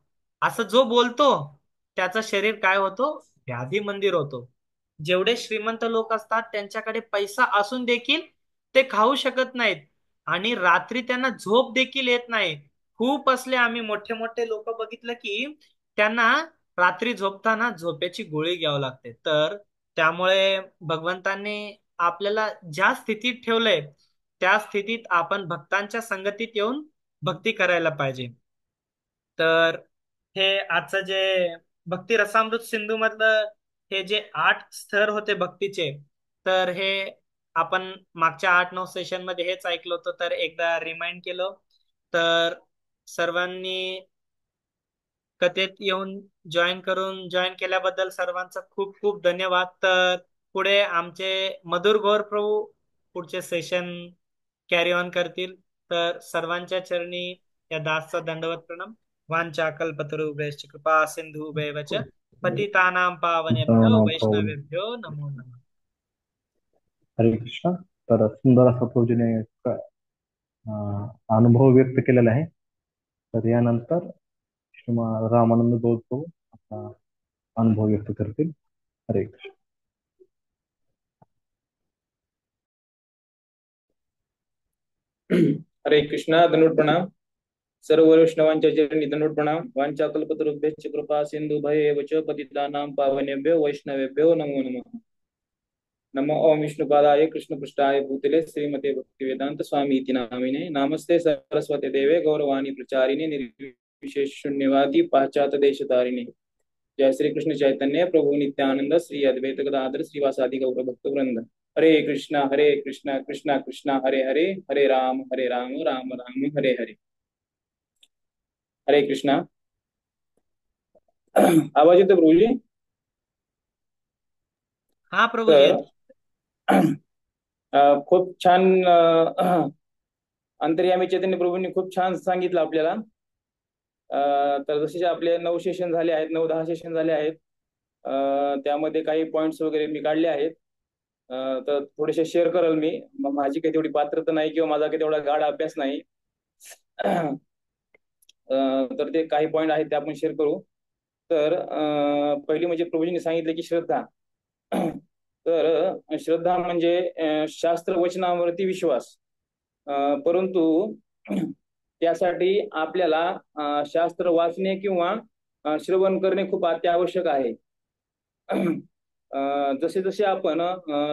असं जो बोलतो त्याचं शरीर काय होतो? व्याधी मंदिर होतो. जेवढे श्रीमंत लोक असतात त्यांच्याकडे पैसा असून देखील ते खाऊ शकत नाहीत आणि रात्री त्यांना झोप देखील येत नाही. खूप असले आम्ही मोठे मोठे लोक बघितलं की त्यांना रात्री झोपताना झोपेची गोळी घ्यावी लागते. तर त्यामुळे भगवंतांनी आपल्याला ज्या स्थितीत ठेवलंय त्या स्थितीत आपण भक्तांच्या संगतीत येऊन भक्ती करायला पाहिजे. तर हे आजचं जे भक्ती रसामृत सिंधू मधलं हे जे 8 स्तर होते भक्तीचे, तर हे आपण मागच्या 8-9 सेशन मध्ये हेच ऐकलं होतं, तर एकदा रिमाइंड केलं. तर सर्वांनी कथेत येऊन जॉईन केल्याबद्दल सर्वांचा खूप खूप धन्यवाद. तर पुढे आमचे मधुर गौर प्रभू पुढचे सेशन कॅरी ऑन करतील. तर सर्वांच्या चरणी या दासचा दंडवत प्रणाम. वांचा कल्पतरुभ्यश्च कृपा सिंधुभ्यश्च पतितानां पावनेभ्यो वैष्णवेभ्यो नमो नमः. हरे कृष्ण. तर सुंदर असा प्रभूजीने अनुभव व्यक्त केलेला आहे. तर यानंतर श्रीमान रामानंद गौतम आपला अनुभव व्यक्त करतील. हरे कृष्ण. हरे कृष्णा. धनुट प्रणाम. सर्व वैष्णवांच्या चरणी धनुट प्रणाम. वांचा कल्पतरुभ्यश्च कृपा सिंधु भयेवच पतितानां पावनेभ्यो वैष्णवेभ्यो नमो नमः. नमो ओम विष्णुपादाय कृष्णपृष्ठाय भूतले श्रीमते भक्तिवेदांत स्वामी इति नामिने नमस्ते सरस्वती देवे गौरवाणी प्रचारिणे निर्विशेष शून्यवादी पाश्चात देशतारिणे. जय श्री कृष्ण चैतन्य प्रभु नित्यानंद श्री अद्वैत गदाधर श्रीवासादि गौर भक्त वृंद. हरे कृष्णा कृष्णा कृष्णा हरे हरे, हरे राम राम राम हरे हरे. हरे कृष्णा. आवाज येतो प्रभूजी? हा प्रभूजी. खूप छान अंतर्यामी चैतन्य प्रभूंनी खूप छान सांगितलं आपल्याला. तर जसे आपले 9 सेशन झाले आहेत, 9-10 सेशन झाले आहेत, त्यामध्ये काही पॉइंट्स वगैरे मी काढले आहेत. तर थोडेसे शेअर करेल मी. माझी काही तेवढी पात्रता नाही किंवा माझा काही तेवढा गाढ अभ्यास नाही. तर ते काही पॉइंट आहेत ते आपण शेअर करू. तर पहिली म्हणजे प्रभूजींनी सांगितले की श्रद्धा. तर श्रद्धा म्हणजे शास्त्र वचनावरती विश्वास. परंतु त्यासाठी आपल्याला शास्त्र वाचणे किंवा श्रवण करणे खूप अत्यावश्यक आहे. जसे जसे आपण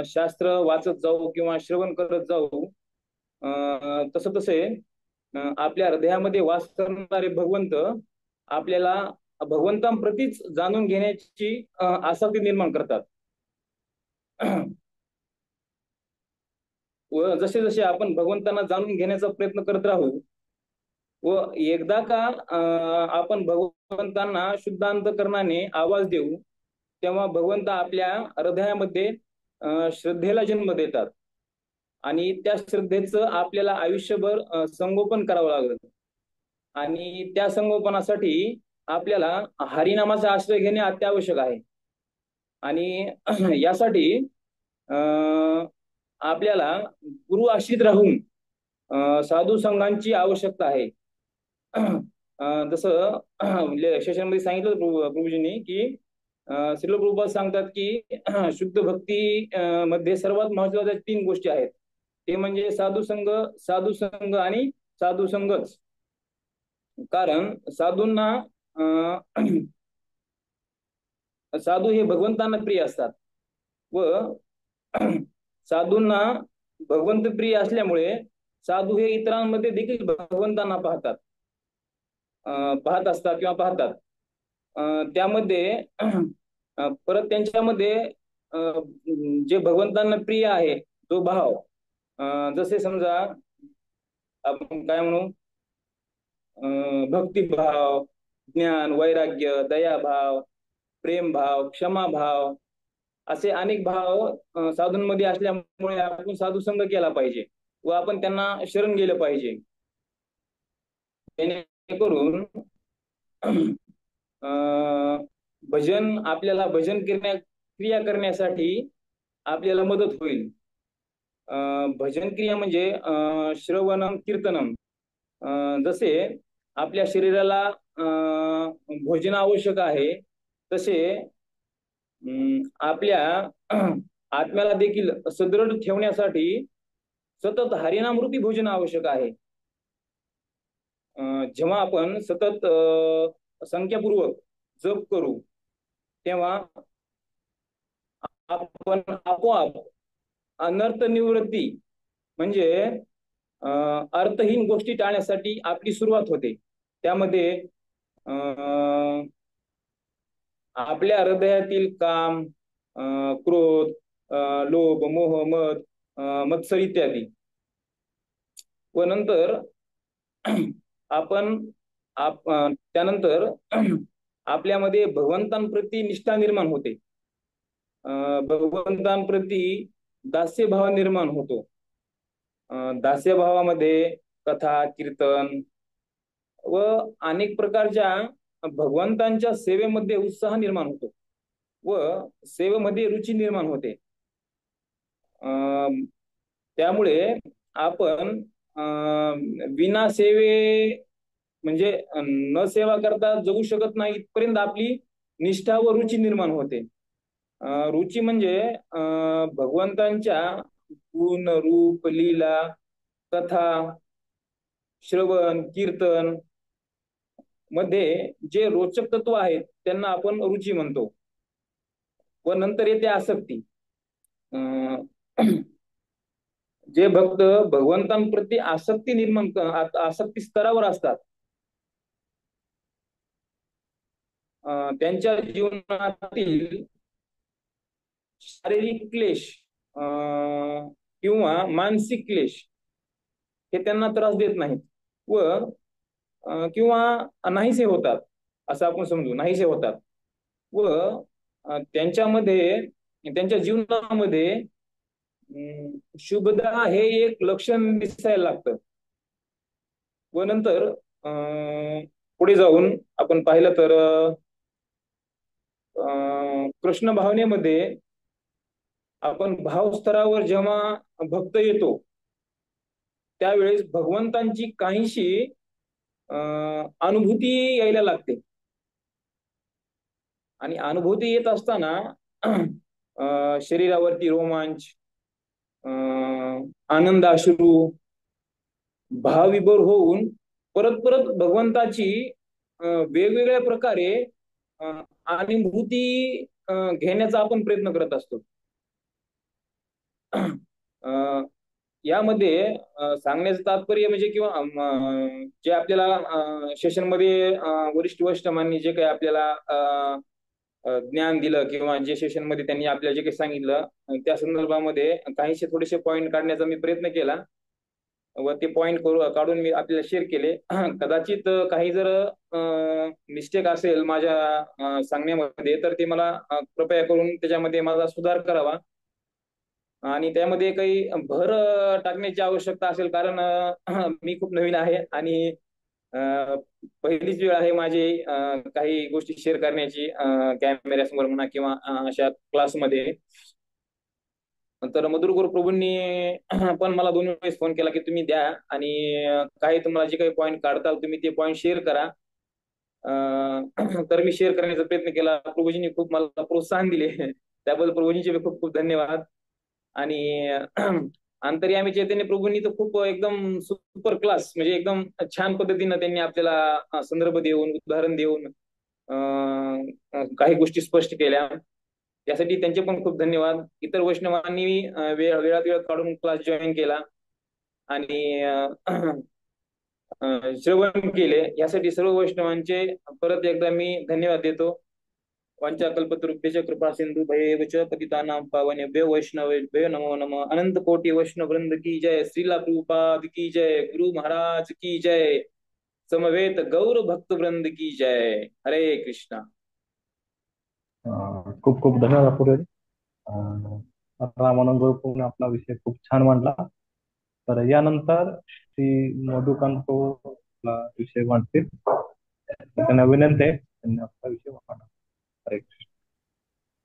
शास्त्र वाचत जाऊ किंवा श्रवण करत जाऊ तसे तसे आपल्या हृदयामध्ये वास करणारे भगवंत आपल्याला भगवंतांप्रतीच जाणून घेण्याची आसक्ती निर्माण करतात. व जसे जसे आपण भगवंतांना जाणून घेण्याचा प्रयत्न करत राहू व एकदा का आपण भगवंतांना शुद्ध अंतःकरणाने आवाज देऊ तेव्हा भगवंत आपल्या हृदयामध्ये श्रद्धेला जन्म देतात आणि त्या श्रद्धेचं आपल्याला आयुष्यभर संगोपन करावं लागतं. आणि त्या संगोपनासाठी आपल्याला हरिनामाचा आश्रय घेणे अत्यावश्यक आहे. आणि यासाठी आपल्याला गुरु आश्रित राहून साधू संघांची आवश्यकता आहे. जसं सेशनमध्ये सांगितलं प्रभूजींनी की श्रील प्रभुपाद सांगतात की शुद्ध भक्ती मध्ये सर्वात महत्वाच्या 3 गोष्टी आहेत. ते म्हणजे साधू संघ आणि साधू संघच. कारण साधूंना साधू हे भगवंतांना प्रिय असतात व साधूंना भगवंत प्रिय असल्यामुळे साधू हे इतरांमध्ये देखील भगवंतांना पाहत असतात किंवा पाहतात. त्यामध्ये परत त्यांच्यामध्ये जे भगवंतांना प्रिय आहे जो भाव, जसे समजा आपण काय म्हणू, भक्तिभाव, ज्ञान, वैराग्य, दयाभाव, प्रेमभाव, क्षमाभाव, असे अनेक भाव साधूंमध्ये असल्यामुळे आपण साधू संग केला पाहिजे व आपण त्यांना शरण गेलं पाहिजे. जेणेकरून भजन आपल्याला भजन क्रिया करण्यासाठी आपल्याला मदत होईल. भजन क्रिया म्हणजे श्रवणम कीर्तनम. जसे आपल्या शरीराला भोजन आवश्यक आहे, तसे आपल्या आत्म्याला देखील सदृढ ठेवण्यासाठी सतत हरिनामरूपी भोजन आवश्यक आहे. जेव्हा आपण सतत संख्यापूर्वक जप करू तेव्हा आपण आपोआप अनर्थ निवृत्ती म्हणजे अर्थहीन गोष्टी टाळण्यासाठी आपली सुरुवात होते. त्यामध्ये आपल्या हृदयातील काम, क्रोध, लोभ, मोह, मद, मत्सर इत्यादी व नंतर त्यानंतर आपल्यामध्ये भगवंतांप्रती निष्ठा निर्माण होते. भगवंतांप्रती दास्यभाव निर्माण होतो. दास्यभावामध्ये कथा, कीर्तन व अनेक प्रकारच्या भगवंतांच्या सेवेमध्ये उत्साह निर्माण होतो व सेवेमध्ये रुची निर्माण होते. त्यामुळे आपण विना सेवे म्हणजे न सेवा करता जगू शकत नाही इथपर्यंत आपली निष्ठा व रुची निर्माण होते. रुची म्हणजे भगवंतांच्या गुण, रूप, लीला, कथा, श्रवण, कीर्तन मध्ये जे रोचक तत्व आहेत त्यांना आपण रुची म्हणतो. व नंतर येते आसक्ती. जे भक्त भगवंतांप्रती आसक्ती निर्माण आसक्ती स्तरावर असतात त्यांच्या जीवनातील शारीरिक क्लेश किंवा मानसिक क्लेश हे त्यांना त्रास देत नाहीत व किंवा नाहीसे होतात, असं आपण समजू, नाहीसे होतात व त्यांच्या जीवनामध्ये शुभदा हे एक लक्षण दिसायला लागतं. व नंतर पुढे जाऊन आपण पाहिलं तर कृष्ण भावनेमध्ये आपण भावस्तरावर जेव्हा भक्त येतो त्यावेळेस भगवंतांची काहीशी अनुभूती यायला लागते. आणि अनुभूती येत असताना शरीरावरती रोमांच, आनंद अश्रू, भावविभोर होऊन परत परत भगवंताची वेगवेगळ्या प्रकारे अनुभूती घेण्याचा आपण प्रयत्न करत असतो. यामध्ये सांगण्याचं तात्पर्य म्हणजे किंवा जे आपल्याला सेशनमध्ये वरिष्ठ वैष्णवांनी जे काही आपल्याला ज्ञान दिलं किंवा जे सेशनमध्ये त्यांनी आपल्याला जे काही सांगितलं त्या संदर्भामध्ये काहीशे थोडेसे पॉईंट काढण्याचा मी प्रयत्न केला व ते पॉईंट काढून मी आपल्याला शेअर केले. कदाचित काही जर मिस्टेक असेल माझ्या सांगण्यामध्ये तर ते मला कृपया करून त्याच्यामध्ये माझा सुधार करावा आणि त्यामध्ये काही भर टाकण्याची आवश्यकता असेल कारण मी खूप नवीन आहे आणि पहिलीच वेळ आहे माझी काही गोष्टी शेअर करण्याची कॅमेऱ्यासमोर म्हणा किंवा अशा क्लासमध्ये. तर मधुर गुरु प्रभूंनी पण मला 2 वेळेस फोन केला की तुम्ही द्या आणि काही तुम्हाला जे काही पॉईंट काढताल तुम्ही ते पॉईंट शेअर करा. तर मी शेअर करण्याचा प्रयत्न केला. प्रभूजींनी खूप मला प्रोत्साहन दिले त्याबद्दल प्रभूजींचे खूप खूप धन्यवाद. आणि अंतर्यामी चैतन्य प्रभूंनी तर खूप एकदम सुपर क्लास म्हणजे एकदम छान पद्धतीनं त्यांनी आपल्याला संदर्भ देऊन उदाहरण देऊन काही गोष्टी स्पष्ट केल्या. त्यासाठी त्यांचे पण खूप धन्यवाद. इतर वैष्णवांनी वेळात वेळ काढून क्लास जॉईन केला आणि श्रवण केले. यासाठी सर्व वैष्णवांचे परत एकदा मी धन्यवाद देतो. वाञ्छाकल्पतरुभ्यश्च कृपा सिंधु भयेव च पतितानां पावनेभ्यो वैष्णवेभ्यो नमो नमः। अनंत कोटि वैष्णव वृंद की जय। श्रीला प्रभुपाद की जय। गुरु महाराज की जय। समवेत गौर भक्त वृंद की जय। हरे कृष्णा। खूप खूप धन्यवाद पुरोहित. रामानंद गुरुपूने आपला विषय खूप छान मांडला. तर यानंतर श्री मधुकांत आपला विषय मांडतील. त्यांना विनंती आहे त्यांनी आपला विषय मांडा. हरे कृष्ण.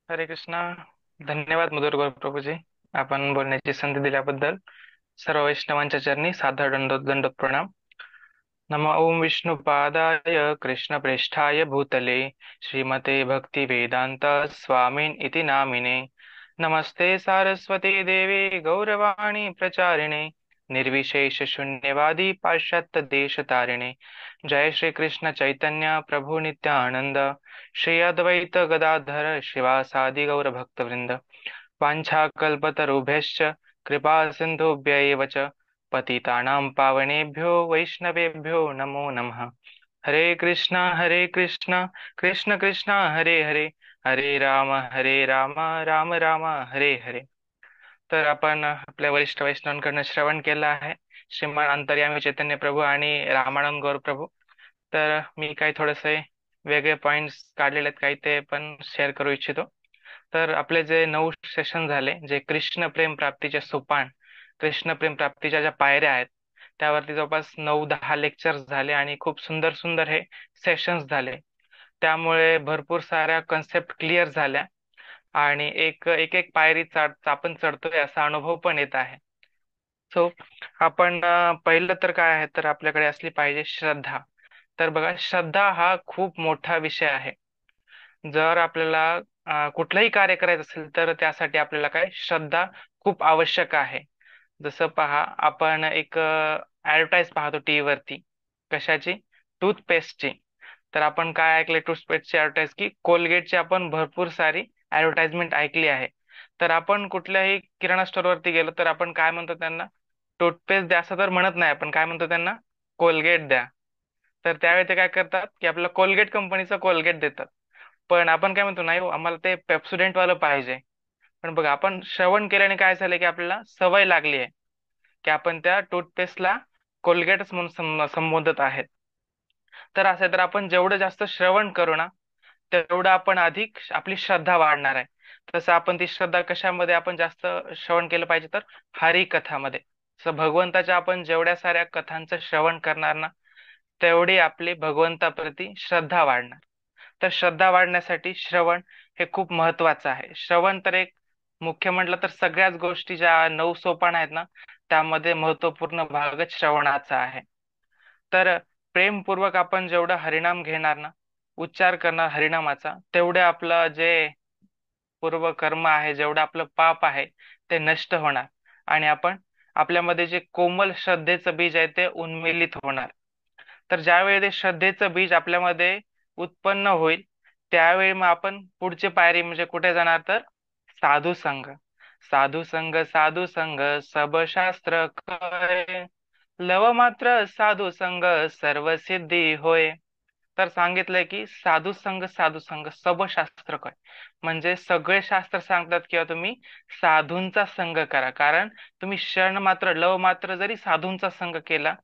हरे कृष्णा. धन्यवाद मधुर प्रभूजी, आपण बोलण्याची संधी दिल्याबद्दल. सर्व वैष्णवांच्या चरणी सादर दंडोत प्रणाम. नमो ओम विष्णुपादाय कृष्णप्रेष्ठाय भूतले श्रीमते भक्तिवेदांत स्वामिन् इति नामिने. नमस्ते सारस्वती देवे गौरवाणी प्रचारिणे निर्विशेष शून्यवादी पाश्चात्य देश तारिणे. जय श्री कृष्ण चैतन्य प्रभु नित्यानंद श्री अद्वैत गदाधर शिवासादि गौर भक्तवृंद. वाञ्छाकल्पतरुभ्यश्च कृपा सिन्धुभ्य एव च पतितानां पावनेभ्यो वैष्णवेभ्यो नमो नमः. हरे कृष्णा कृष्ण कृष्ण हरे हरे, हरे राम राम राम हरे हरे. तर आपण आपल्या वरिष्ठ वैष्णवांकडनं श्रवण केलं आहे श्रीमान अंतर्यामी चैतन्य प्रभू आणि रामानंद गौर प्रभू. तर मी काही थोडेसे वेगळे पॉइंट्स काढलेले आहेत, काही ते पण शेअर करू इच्छितो. तर आपले जे 9 सेशन झाले, जे कृष्ण प्रेम प्राप्तीचे सोपान, कृष्ण प्रेम प्राप्तीच्या ज्या पायऱ्या आहेत, त्यावरती जवळपास 9-10 लेक्चर्स झाले आणि खूप सुंदर सुंदर हे सेशन्स झाले. त्यामुळे भरपूर साऱ्या कन्सेप्ट क्लिअर झाल्या आणि एक एक एक पायरी आपण चढतोय असा अनुभव पण येत आहे. सो आपण पहिलं तर काय आहे, तर आपल्याकडे असली पाहिजे श्रद्धा. तर बघा, श्रद्धा हा खूप मोठा विषय आहे. जर आपल्याला कुठलंही कार्य करायचं असेल तर त्यासाठी आपल्याला काय, श्रद्धा खूप आवश्यक आहे. जसं पहा, आपण एक ऍडव्हर्टाईज पाहतो टीव्ही वरती. कशाची? टूथपेस्टची. तर आपण काय ऐकले टूथपेस्टची ऍडव्हर्टाईज, की कोलगेटची आपण भरपूर सारी ऍडव्हर्टाइजमेंट ऐकली आहे. तर आपण कुठल्याही किराणा स्टोअर वरती गेलो तर आपण काय म्हणतो त्यांना? टूथपेस्ट द्या असं तर म्हणत नाही, आपण काय म्हणतो त्यांना? कोलगेट द्या. तर त्यावेळी ते काय करतात, की आपल्याला कोलगेट कंपनीचं कोलगेट देतात. पण आपण काय म्हणतो, नाही हो, आम्हाला ते पेप्सोडेंट वालं पाहिजे. पण बघा, आपण श्रवण केल्याने काय झालं, की आपल्याला सवय लागली आहे की आपण त्या टूथपेस्टला कोलगेटच म्हणून संबोधत आहेत. तर असं तर आपण जेवढं जास्त श्रवण करू ना, तेवढं आपण अधिक आपली श्रद्धा वाढणार आहे. तसं आपण ती श्रद्धा कशामध्ये आपण जास्त श्रवण केलं पाहिजे, तर हरिकथामध्ये. तसं भगवंताच्या आपण जेवढ्या साऱ्या कथांचं श्रवण करणार ना, तेवढी आपली भगवंताप्रती श्रद्धा वाढणार. तर श्रद्धा वाढण्यासाठी श्रवण हे खूप महत्वाचं आहे. श्रवण तर एक मुख्य म्हटलं तर सगळ्याच गोष्टी ज्या 9 सोपान आहेत ना, त्यामध्ये महत्वपूर्ण भागच श्रवणाचा आहे. तर प्रेमपूर्वक आपण जेवढं हरिनाम घेणार ना, उच्चार करणार हरिनामाचा, तेवढे आपलं जे पूर्व कर्म आहे, जेवढं आपलं पाप आहे ते नष्ट होणार आणि आपण आपल्यामध्ये जे कोमल श्रद्धेचं बीज आहे ते उन्मिलित होणार. तर ज्यावेळी ते श्रद्धेचं बीज आपल्यामध्ये उत्पन्न होईल, त्यावेळी मग आपण पुढची पायरी म्हणजे कुठे जाणार, तर साधू संघ. साधू संघ साधू संघ सब शास्त्र कळे, लव मात्र साधू संघ सर्व सिद्धी होय. तर सांगितलंय की साधू संघ सब शास्त्र कळे, म्हणजे सगळे शास्त्र सांगतात किंवा तुम्ही साधूंचा संघ करा. कारण तुम्ही क्षण मात्र, लव मात्र जरी साधूंचा संघ केला,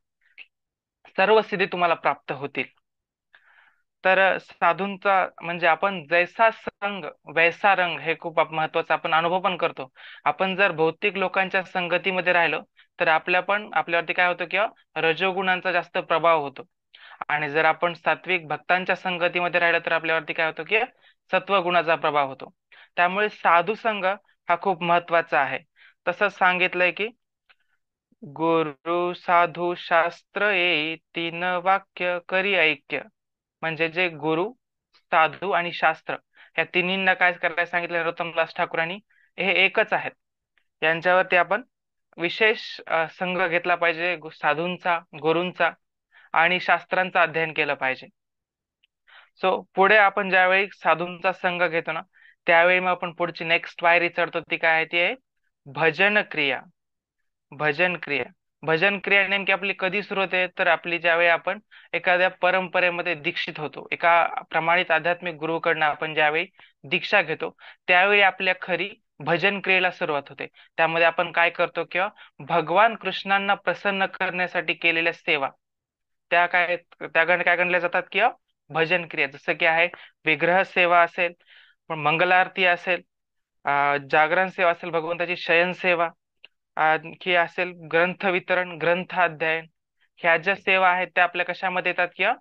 सर्व सिद्धी तुम्हाला प्राप्त होतील. तर साधूंचा म्हणजे आपण जैसा संग वैसा रंग, हे खूप महत्वाचा आपण अनुभव पण करतो. आपण जर भौतिक लोकांच्या संगतीमध्ये राहिलो तर आपल्यावरती काय होतं, किंवा रजोगुणांचा जास्त प्रभाव होतो. आणि जर आपण सात्विक भक्तांच्या संगतीमध्ये राहिलो तर आपल्यावरती काय होतं, की सत्वगुणाचा प्रभाव होतो. त्यामुळे साधू संघ हा खूप महत्वाचा आहे. तसंच सांगितलंय की गुरु साधू शास्त्र ये तीन वाक्य करी ऐक्य. म्हणजे जे गुरु, साधू आणि शास्त्र, या तिन्हींना काय करायला सांगितलं नरोत्तमदास ठाकूरांनी, हे एकच आहेत. यांच्यावरती आपण विशेष संघ घेतला पाहिजे, साधूंचा, गुरूंचा आणि शास्त्रांचा अध्ययन केलं पाहिजे. सो पुढे आपण ज्यावेळी साधूंचा संघ घेतो ना, त्यावेळी मग आपण पुढची नेक्स्ट पायरी चढतो. ती काय आहे? ती आहे भजन क्रिया. भजन क्रिया भजन क्रिया नेमकी आपली कधी सुरू होते, तर आपली ज्यावेळी आपण एखाद्या परंपरेमध्ये दीक्षित होतो, एका प्रमाणित आध्यात्मिक गुरुकडनं आपण ज्यावेळी दीक्षा घेतो, त्यावेळी आपल्या खरी भजन क्रियेला सुरुवात होते. त्यामध्ये आपण काय करतो, किंवा भगवान कृष्णांना प्रसन्न करण्यासाठी केलेल्या सेवा काय गणल्या जातात, किंवा भजन क्रिया. जसं की आहे विग्रह सेवा असेल, पण मंगलारती असेल, जागरण सेवा असेल, भगवंताची शयन सेवा, आणखी असेल ग्रंथ वितरण, ग्रंथ अध्ययन. ह्या ज्या सेवा आहेत त्या आपल्या कशामध्ये येतात, किंवा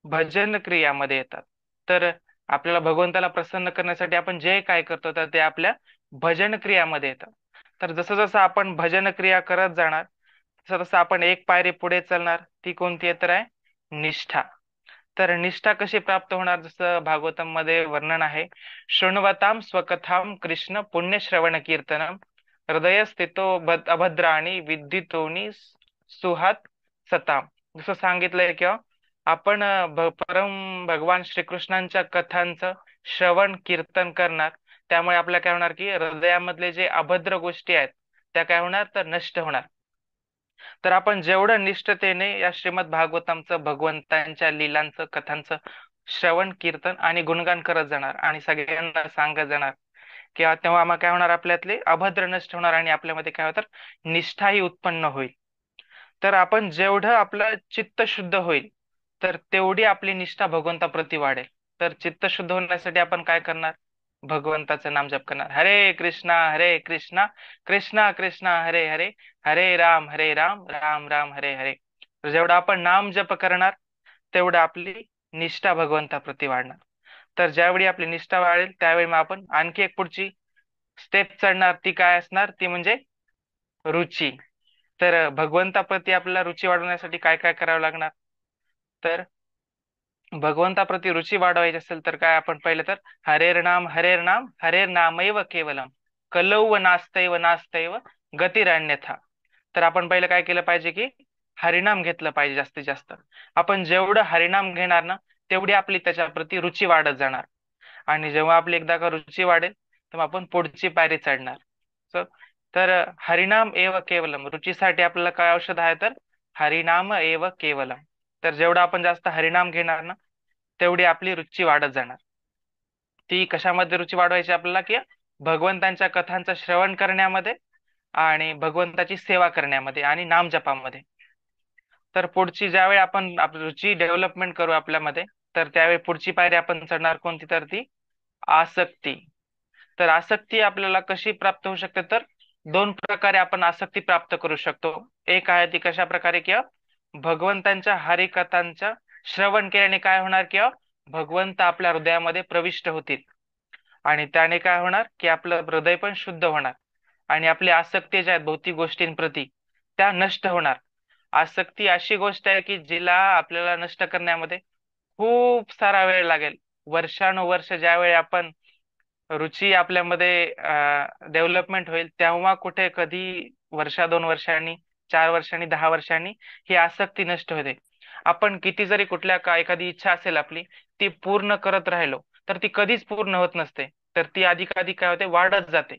भजन क्रियामध्ये येतात. तर आपल्याला भगवंताला प्रसन्न करण्यासाठी आपण जे काय करतो, तर ते आपल्या भजन क्रियामध्ये येतं. तर जसं जसं आपण भजन क्रिया करत जाणार, तसं तसं आपण एक पायरी पुढे चालणार. ती कोणती आहे, तर आहे निष्ठा. तर निष्ठा कशी प्राप्त होणार, जसं भागवतम मध्ये वर्णन आहे, शृण्वताम स्वकथाम कृष्ण पुण्यश्रवण कीर्तनम हृदय स्थितो अभद्राणी विद्युतोनी सुहात सताम. जसं सांगितलंय, किंवा आपण परम भगवान श्रीकृष्णांच्या कथांचं श्रवण कीर्तन करणार. त्यामुळे आपल्याला काय होणार, की हृदयामधले जे अभद्र गोष्टी आहेत त्या काय होणार, तर नष्ट होणार. तर आपण जेवढं निष्ठतेने या श्रीमद भागवतांचं, भगवंतांच्या लीलांचं, कथांचं श्रवण कीर्तन आणि गुणगान करत जाणार आणि सगळ्यांना सांगत जाणार, किंवा तेव्हा मग काय होणार, आपल्यातले अभद्र नष्ट होणार आणि आपल्यामध्ये काय होतं, निष्ठाही उत्पन्न होईल. तर आपण जेवढं आपलं चित्त शुद्ध होईल, तर तेवढी आपली निष्ठा भगवंताप्रती वाढेल. तर चित्त शुद्ध होण्यासाठी आपण काय करणार, भगवंताचं नाम जप करणार. हरे कृष्णा कृष्णा कृष्णा हरे हरे, हरे राम राम राम हरे हरे. तर जेवढं आपण नाम जप करणार, तेवढं आपली निष्ठा भगवंताप्रती वाढणार. तर ज्यावेळी आपली निष्ठा वाढेल, त्यावेळी मग आपण आणखी एक पुढची स्टेप चढणार. ती काय असणार, ती म्हणजे रुची. तर भगवंताप्रती आपल्याला रुची वाढवण्यासाठी काय काय करावं लागणार, तर भगवंताप्रती रुची वाढवायची असेल तर काय, आपण पहिले तर हरेर नाम हरेर नामैव केवलम कलौ नास्तैव नास्तैव गतिरन्यथा. तर आपण पहिलं काय केलं पाहिजे, की हरिनाम घेतलं पाहिजे जास्तीत जास्त. आपण जेवढं हरिनाम घेणार ना, तेवढी आपली त्याच्याप्रती रुची वाढत जाणार. आणि जेव्हा आपली एकदा का रुची वाढेल, तेव्हा आपण पुढची पायरी चढणार. So, तर हरिनाम एव केवलम, रुचीसाठी आपल्याला काय औषध आहे, तर हरिनाम एव केवलम. तर जेवढं आपण जास्त हरिनाम घेणार ना, तेवढी आपली रुची वाढत जाणार. ती कशामध्ये रुची वाढवायची आपल्याला, की भगवंतांच्या कथांचं श्रवण करण्यामध्ये आणि भगवंताची सेवा करण्यामध्ये आणि नाम जपामध्ये. तर पुढची ज्यावेळी आपण आपली रुची डेव्हलपमेंट करू आपल्यामध्ये, तर त्यावेळी पुढची पायरी आपण चढणार कोणती, तर ती आसक्ती. तर आसक्ती आपल्याला कशी प्राप्त होऊ शकते, तर दोन प्रकारे आपण आसक्ती प्राप्त करू शकतो. एक आहे ती कशा प्रकारे, किंवा भगवंतांच्या हरिकथांच्या श्रवण केल्याने काय होणार, किंवा भगवंत आपल्या हृदयामध्ये प्रविष्ट होतील आणि त्याने काय होणार, की आपलं हृदय पण शुद्ध होणार आणि आपली आसक्ती ज्या आहेत भौतिक गोष्टींप्रती, त्या नष्ट होणार. आसक्ती अशी गोष्ट आहे की जिला आपल्याला नष्ट करण्यामध्ये खूप सारा वेळ लागेल. वर्षानुवर्ष ज्यावेळी आपण रुची आपल्यामध्ये डेव्हलपमेंट होईल, तेव्हा कुठे कधी वर्षा 2 वर्षांनी, 4 वर्षांनी, 10 वर्षांनी ही आसक्ती नष्ट होते. आपण किती जरी कुठल्या का एखादी इच्छा असेल आपली, ती पूर्ण करत राहिलो तर ती कधीच पूर्ण होत नसते. तर ती अधिकाधिक काय होते, वाढत जाते.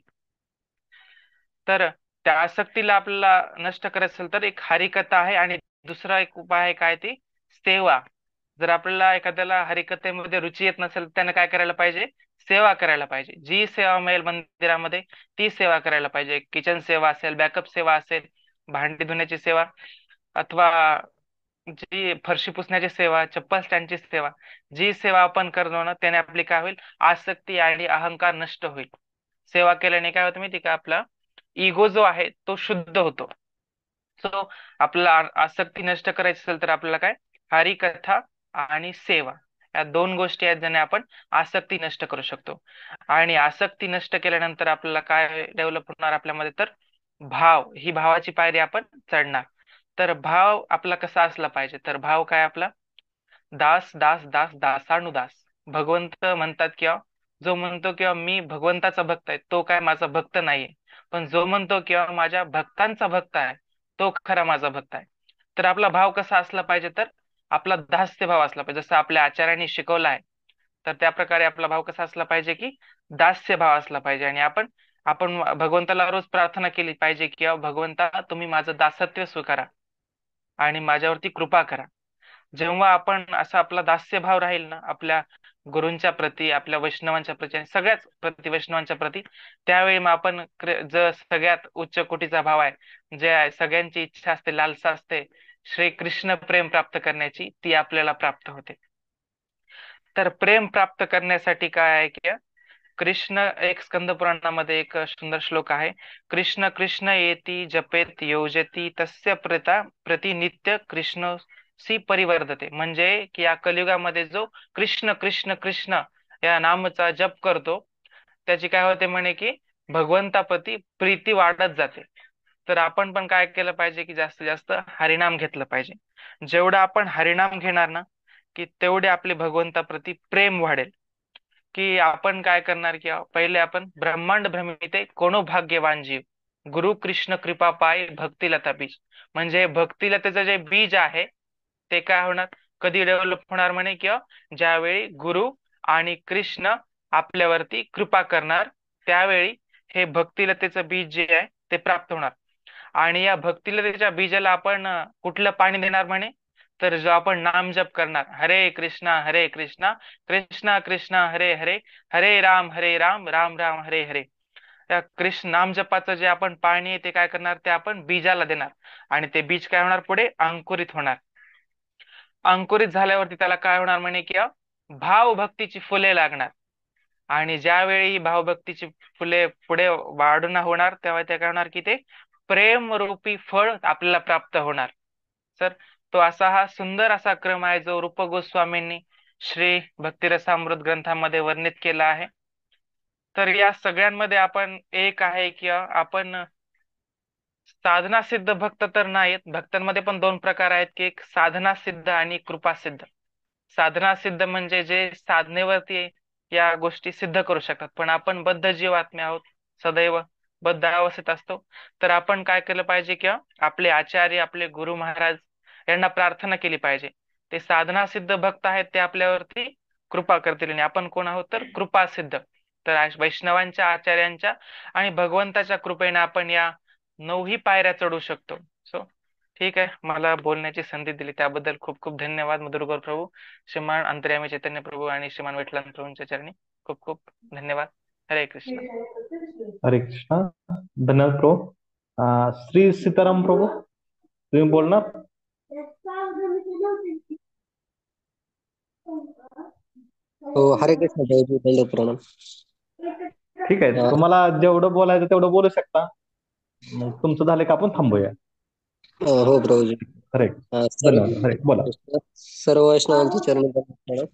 तर त्या आसक्तीला आपल्याला नष्ट करायचं असेल तर एक हरिकथा आहे, आणि दुसरा एक उपाय आहे काय, ती सेवा. जर आपल्याला एखाद्याला हरिकथेमध्ये रुची येत नसेल, त्याने काय करायला पाहिजे, सेवा करायला पाहिजे. जी सेवा मिळेल मंदिरामध्ये ती सेवा करायला पाहिजे. किचन सेवा असेल, बॅकअप सेवा असेल, भांडी धुण्याची सेवा, अथवा जी फरशी पुसण्याची सेवा, चप्पल स्टँडची सेवा, जी सेवा आपण करतो ना, त्याने आपली काय होईल, आसक्ती आणि अहंकार नष्ट होईल. सेवा केल्याने काय होतं माहिती का, आपला इगो जो आहे तो शुद्ध होतो. सो आपल्याला आसक्ती नष्ट करायची असेल तर आपल्याला काय, हरिकथा आणि सेवा, या दोन गोष्टी आहेत ज्याने आपण आसक्ती नष्ट करू शकतो. आणि आसक्ती नष्ट केल्यानंतर आपल्याला काय डेव्हलप होणार आपल्यामध्ये, तर भाव. ही भावाची पायरी आपण चढणार. तर भाव आपला कसा असला पाहिजे, तर भाव काय आपला, दास दास दास दासानुदास. भगवंत म्हणतात, किंवा जो म्हणतो किंवा मी भगवंताचा भक्त आहे, तो काय माझा भक्त नाहीये. पण जो म्हणतो किंवा माझ्या भक्तांचा भक्त आहे, तो खरा माझा भक्त आहे. तर आपला भाव कसा असला पाहिजे, तर आपला दास्य भाव असला पाहिजे. जसं आपल्या आचार्यांनी शिकवला आहे, तर त्या प्रकारे आपला भाव कसा असला पाहिजे, की दास्य भाव असला पाहिजे. आणि आपण आपण भगवंताला रोज प्रार्थना केली पाहिजे की भगवंता तुम्ही माझं दासत्व स्वीकारा आणि माझ्यावरती कृपा करा. जेव्हा आपण असा आपला दास्यभाव राहील ना आपल्या गुरूंच्या प्रती, आपल्या वैष्णवांच्या प्रती आणि सगळ्याच प्रति वैष्णवांच्या प्रती, त्यावेळी मग आपण जो सगळ्यात उच्च कोटीचा भाव आहे, जे आहे सगळ्यांची इच्छा असते, लालसा असते श्री कृष्ण प्रेम प्राप्त करण्याची, ती आपल्याला प्राप्त होते. तर प्रेम प्राप्त करण्यासाठी काय आहे की कृष्ण, एक स्कंद पुराणामध्ये एक सुंदर श्लोक आहे. कृष्ण कृष्ण येती जपेत योजती तस्य प्रतिनित्य कृष्ण सी परिवर्तते. म्हणजे की या कलियुगामध्ये जो कृष्ण कृष्ण कृष्ण या नामाचा जप करतो त्याची काय होते म्हणे की भगवंतापती प्रीती वाढत जाते. तर आपण पण काय केलं पाहिजे की जास्तीत जास्त हरिनाम घेतलं पाहिजे. जेवढं आपण हरिनाम घेणार ना की तेवढे आपले भगवंताप्रती प्रेम वाढेल. की आपण काय करणार की पहिले आपण ब्रह्मांड भ्रमिते कोनो भाग्यवान जीव गुरु कृष्ण कृपा पाय भक्तिलता बीज. म्हणजे भक्तिलतेचं जे बीज आहे ते काय होणार, कधी डेव्हलप होणार म्हणे किंवा ज्यावेळी गुरु आणि कृष्ण आपल्यावरती कृपा करणार त्यावेळी हे भक्तिलतेचं बीज जे आहे ते प्राप्त होणार. आणि या भक्तिलतेच्या बीजाला आपण कुठलं पाणी देणार म्हणे, तर जो आपण नाम जप करणार हरे कृष्णा कृष्णा कृष्णा हरे हरे हरे राम राम राम हरे हरे, त्या कृष्ण नाम जपाचं जे आपण पाणी आहे ते काय करणार, ते आपण बीजाला देणार. आणि ते बीज काय होणार, पुढे अंकुरित होणार. अंकुरित झाल्यावरती त्याला काय होणार म्हणे की भावभक्तीची फुले लागणार. आणि ज्यावेळी भावभक्तीची फुले पुढे वाढून होणार तेव्हा ते काय होणार की ते प्रेम रूपी फळ आपल्याला प्राप्त होणार. सर, तो असा हा सुंदर असा क्रम आहे जो रूप गोस्वामींनी श्री भक्तिरसामृत ग्रंथामध्ये वर्णित केला आहे. तर या सगळ्यांमध्ये आपण एक आहे की आपण साधना सिद्ध भक्त तर नाहीत. भक्तांमध्ये पण दोन प्रकार आहेत की एक साधना सिद्ध आणि कृपा सिद्ध. साधना सिद्ध म्हणजे जे साधनेवरती या गोष्टी सिद्ध करू शकतात, पण आपण बद्ध जीवात्मे आहोत, सदैव बद्ध अवस्थेत असतो. तर आपण काय केलं पाहिजे किंवा आपले आचार्य, आपले गुरु महाराज यांना प्रार्थना केली पाहिजे. ते साधना सिद्ध भक्त आहेत, ते आपल्यावरती कृपा करतील. आणि आपण कोण आहोत, तर कृपा सिद्ध. तर वैष्णवांच्या, आचार्यांच्या आणि भगवंताच्या कृपेने आपण या 9ही पायऱ्या चढू शकतो. सो ठीक आहे, मला बोलण्याची संधी दिली त्याबद्दल खूप खूप धन्यवाद मधुरगौर प्रभू, श्रीमान अंतर्यामी चैतन्य प्रभू आणि श्रीमान विठ्ठल प्रभूंच्या चरणी खूप खूप धन्यवाद. हरे कृष्ण. हरे कृष्णा. धन्यवाद प्रभू. श्री सीताराम प्रभू, तुम्ही बोलणार? हो, हरे कृष्ण प्रभू, दंडवत प्रणाम. ठीक आहे, तुम्हाला जेवढं बोलायचं तेवढं बोलू शकता. मग तुमचं झालं का आपण थांबूया. हो प्रभूजी. हरे धन्यवाद. हरे बोला. सर्व वैष्णवांच्या चरणी प्रणाम.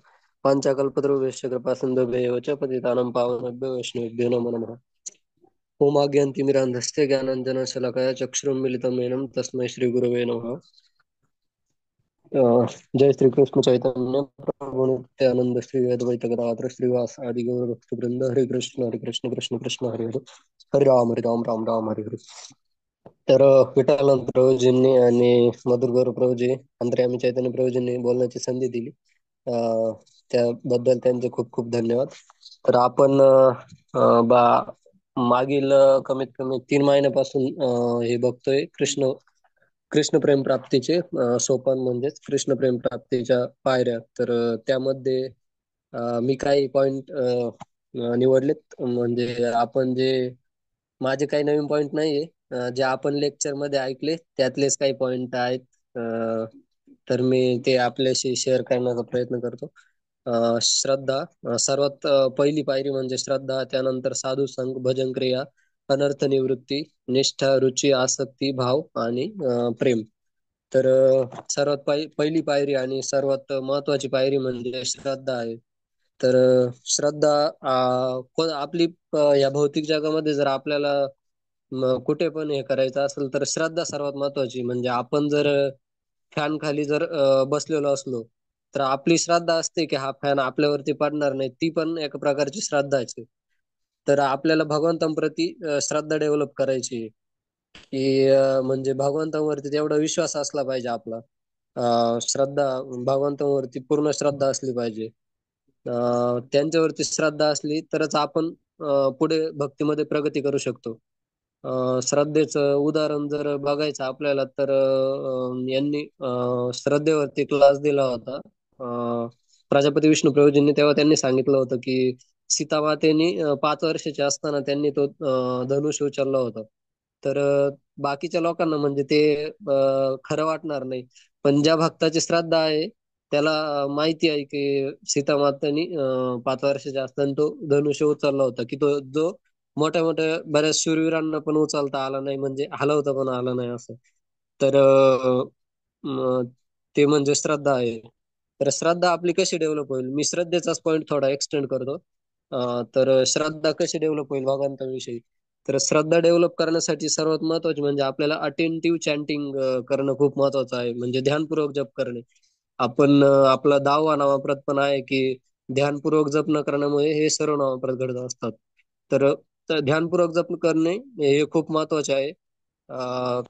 पांचाकल्पतरुभ्यश्च कृपा सिंधुभ्येव च पतितानां पावनेभ्यो वैष्णवेभ्यो नमो नमः. ओमाज्ञानतिमिरान्धस्य ज्ञानाञ्जनशलाकया चक्षुरुन्मीलितं येन तस्मै श्रीगुरवे नमः. जय श्री कृष्ण चैतन्य प्रभु नित्यानंद श्री अद्वैत गदाधर श्रीवास आदि गौर भक्त वृंद. हरे कृष्ण कृष्ण कृष्ण हरे हरे, हरे राम राम राम हरे हरे. तर विठ्ठल प्रभूजींनी आणि मधुर गौरव प्रभूजी, अंतर्यामी चैतन्य प्रभूजींनी बोलण्याची संधी दिली, त्याबद्दल त्यांचे खूप खूप धन्यवाद. तर आपण मागील कमीत कमी 3 महिन्यापासून हे बघतोय कृष्ण प्रेम प्राप्तीचे सोपान, म्हणजेच कृष्ण प्रेम प्राप्तीच्या पायऱ्या. तर त्यामध्ये मी काही पॉइंट निवडलेत. म्हणजे आपण जे, माझे काही नवीन पॉइंट नाहीये, जे आपण लेक्चर मध्ये ऐकले त्यातलेच काही पॉइंट आहेत. तर मी ते आपल्याशी शेअर करण्याचा प्रयत्न करतो. श्रद्धा, सर्वात पहिली पायरी म्हणजे श्रद्धा, त्यानंतर साधू संग, भजन क्रिया, अनर्थ निवृत्ती, निष्ठा, रुची, आसक्ती, भाव आणि प्रेम. तर सर्वात पहिली पायरी आणि सर्वात महत्वाची पायरी म्हणजे श्रद्धा आहे. तर श्रद्धा आपली या भौतिक जगामध्ये जर आपल्याला कुठे पण हे करायचं असेल तर श्रद्धा सर्वात महत्वाची. म्हणजे आपण जर फॅन खाली जर बसलेलो असलो तर आपली श्रद्धा असते की हा फॅन आपल्यावरती पडणार नाही, ती पण एक प्रकारची श्रद्धाची. तर आपल्याला भगवंतांप्रती श्रद्धा डेव्हलप करायची, की म्हणजे भगवंतांवरती तेवढा विश्वास असला पाहिजे आपला. श्रद्धा, भगवंतांवरती पूर्ण श्रद्धा असली पाहिजे. त्यांच्यावरती श्रद्धा असली तरच आपण पुढे भक्तीमध्ये प्रगती करू शकतो. श्रद्धेचं उदाहरण जर बघायचं आपल्याला तर यांनी श्रद्धेवरती क्लास दिला होता. प्रजापती विष्णू प्रभूजींनी तेव्हा त्यांनी सांगितलं होतं की सीतामातेनी 5 वर्षाची असताना त्यांनी तो धनुष्य उचलला होता. तर बाकीच्या लोकांना म्हणजे ते खरं वाटणार नाही, पण ज्या भक्ताची श्रद्धा आहे त्याला माहिती आहे की सीतामातांनी 5 वर्षाच्या असताना तो धनुष्य उचलला होता, की तो जो मोठ्या मोठ्या बऱ्याच शूरवीरांना पण उचलता आला नाही, म्हणजे हलवता पण आला नाही असं. तर म, ते म्हणजे श्रद्धा आहे. तर श्रद्धा आपली कशी डेव्हलप होईल, मी श्रद्धेचाच पॉईंट थोडा एक्सटेंड करतो. तर श्रद्धा कशी डेव्हलप होईल भगवंताविषयी, तर श्रद्धा डेव्हलप करण्यासाठी सर्वात महत्वाचे म्हणजे आपल्याला अटेंटिव्ह चॅन्टिंग करणं खूप महत्वाचं आहे, म्हणजे ध्यानपूर्वक जप करणे. आपण आपला 10वा नामप्रत पण आहे की ध्यानपूर्वक जप न करण्यामुळे हे सर्व नामप्रत घडत असतात. तर ध्यानपूर्वक जप करणे हे खूप महत्वाचे आहे. अं,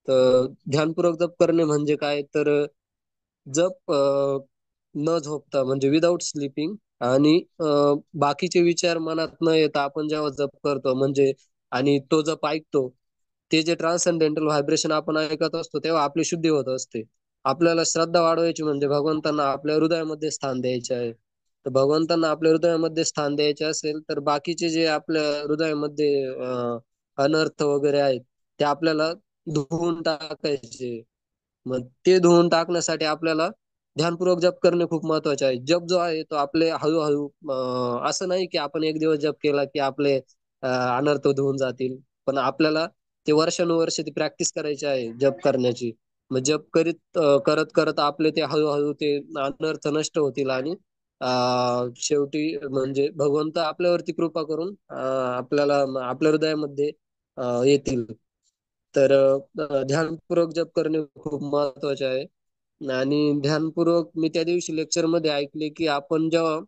तर ध्यानपूर्वक जप करणे म्हणजे काय, तर जप न झोपता म्हणजे विदाउट स्लीपिंग, आणि बाकीचे विचार मनात न येता आपण जेव्हा जप करतो म्हणजे आणि तो जप ऐकतो, ते जे ट्रान्ससेंडेंटल व्हायब्रेशन आपण ऐकत असतो तेव्हा आपली शुद्धी होत असते. आपल्याला श्रद्धा वाढवायची म्हणजे भगवंतांना आपल्या हृदयामध्ये स्थान द्यायचे आहे. तर भगवंतांना आपल्या हृदयामध्ये स्थान द्यायचे असेल तर बाकीचे जे आपल्या हृदयामध्ये अनर्थ वगैरे आहेत ते आपल्याला धुवून टाकायचे. मग ते धुवून टाकण्यासाठी आपल्याला ध्यानपूर्वक जप करणे खूप महत्वाचे आहे. जप जो आहे तो आपले हळूहळू असं नाही की आपण एक दिवस जप केला की आपले अनर्थ धुवून जातील, पण आपल्याला ते वर्षानुवर्ष ती प्रॅक्टिस करायची आहे जप करण्याची. मग जप करत करत आपले ते हळूहळू ते अनर्थ नष्ट होतील, आणि शेवटी म्हणजे भगवंत आपल्यावरती कृपा करून आपल्याला आपल्या हृदयामध्ये येतील. तर ध्यानपूर्वक जप करणे खूप महत्वाचे आहे. आणि ध्यानपूर्वक मी त्या दिवशी लेक्चर मध्ये ऐकले की आपण जेव्हा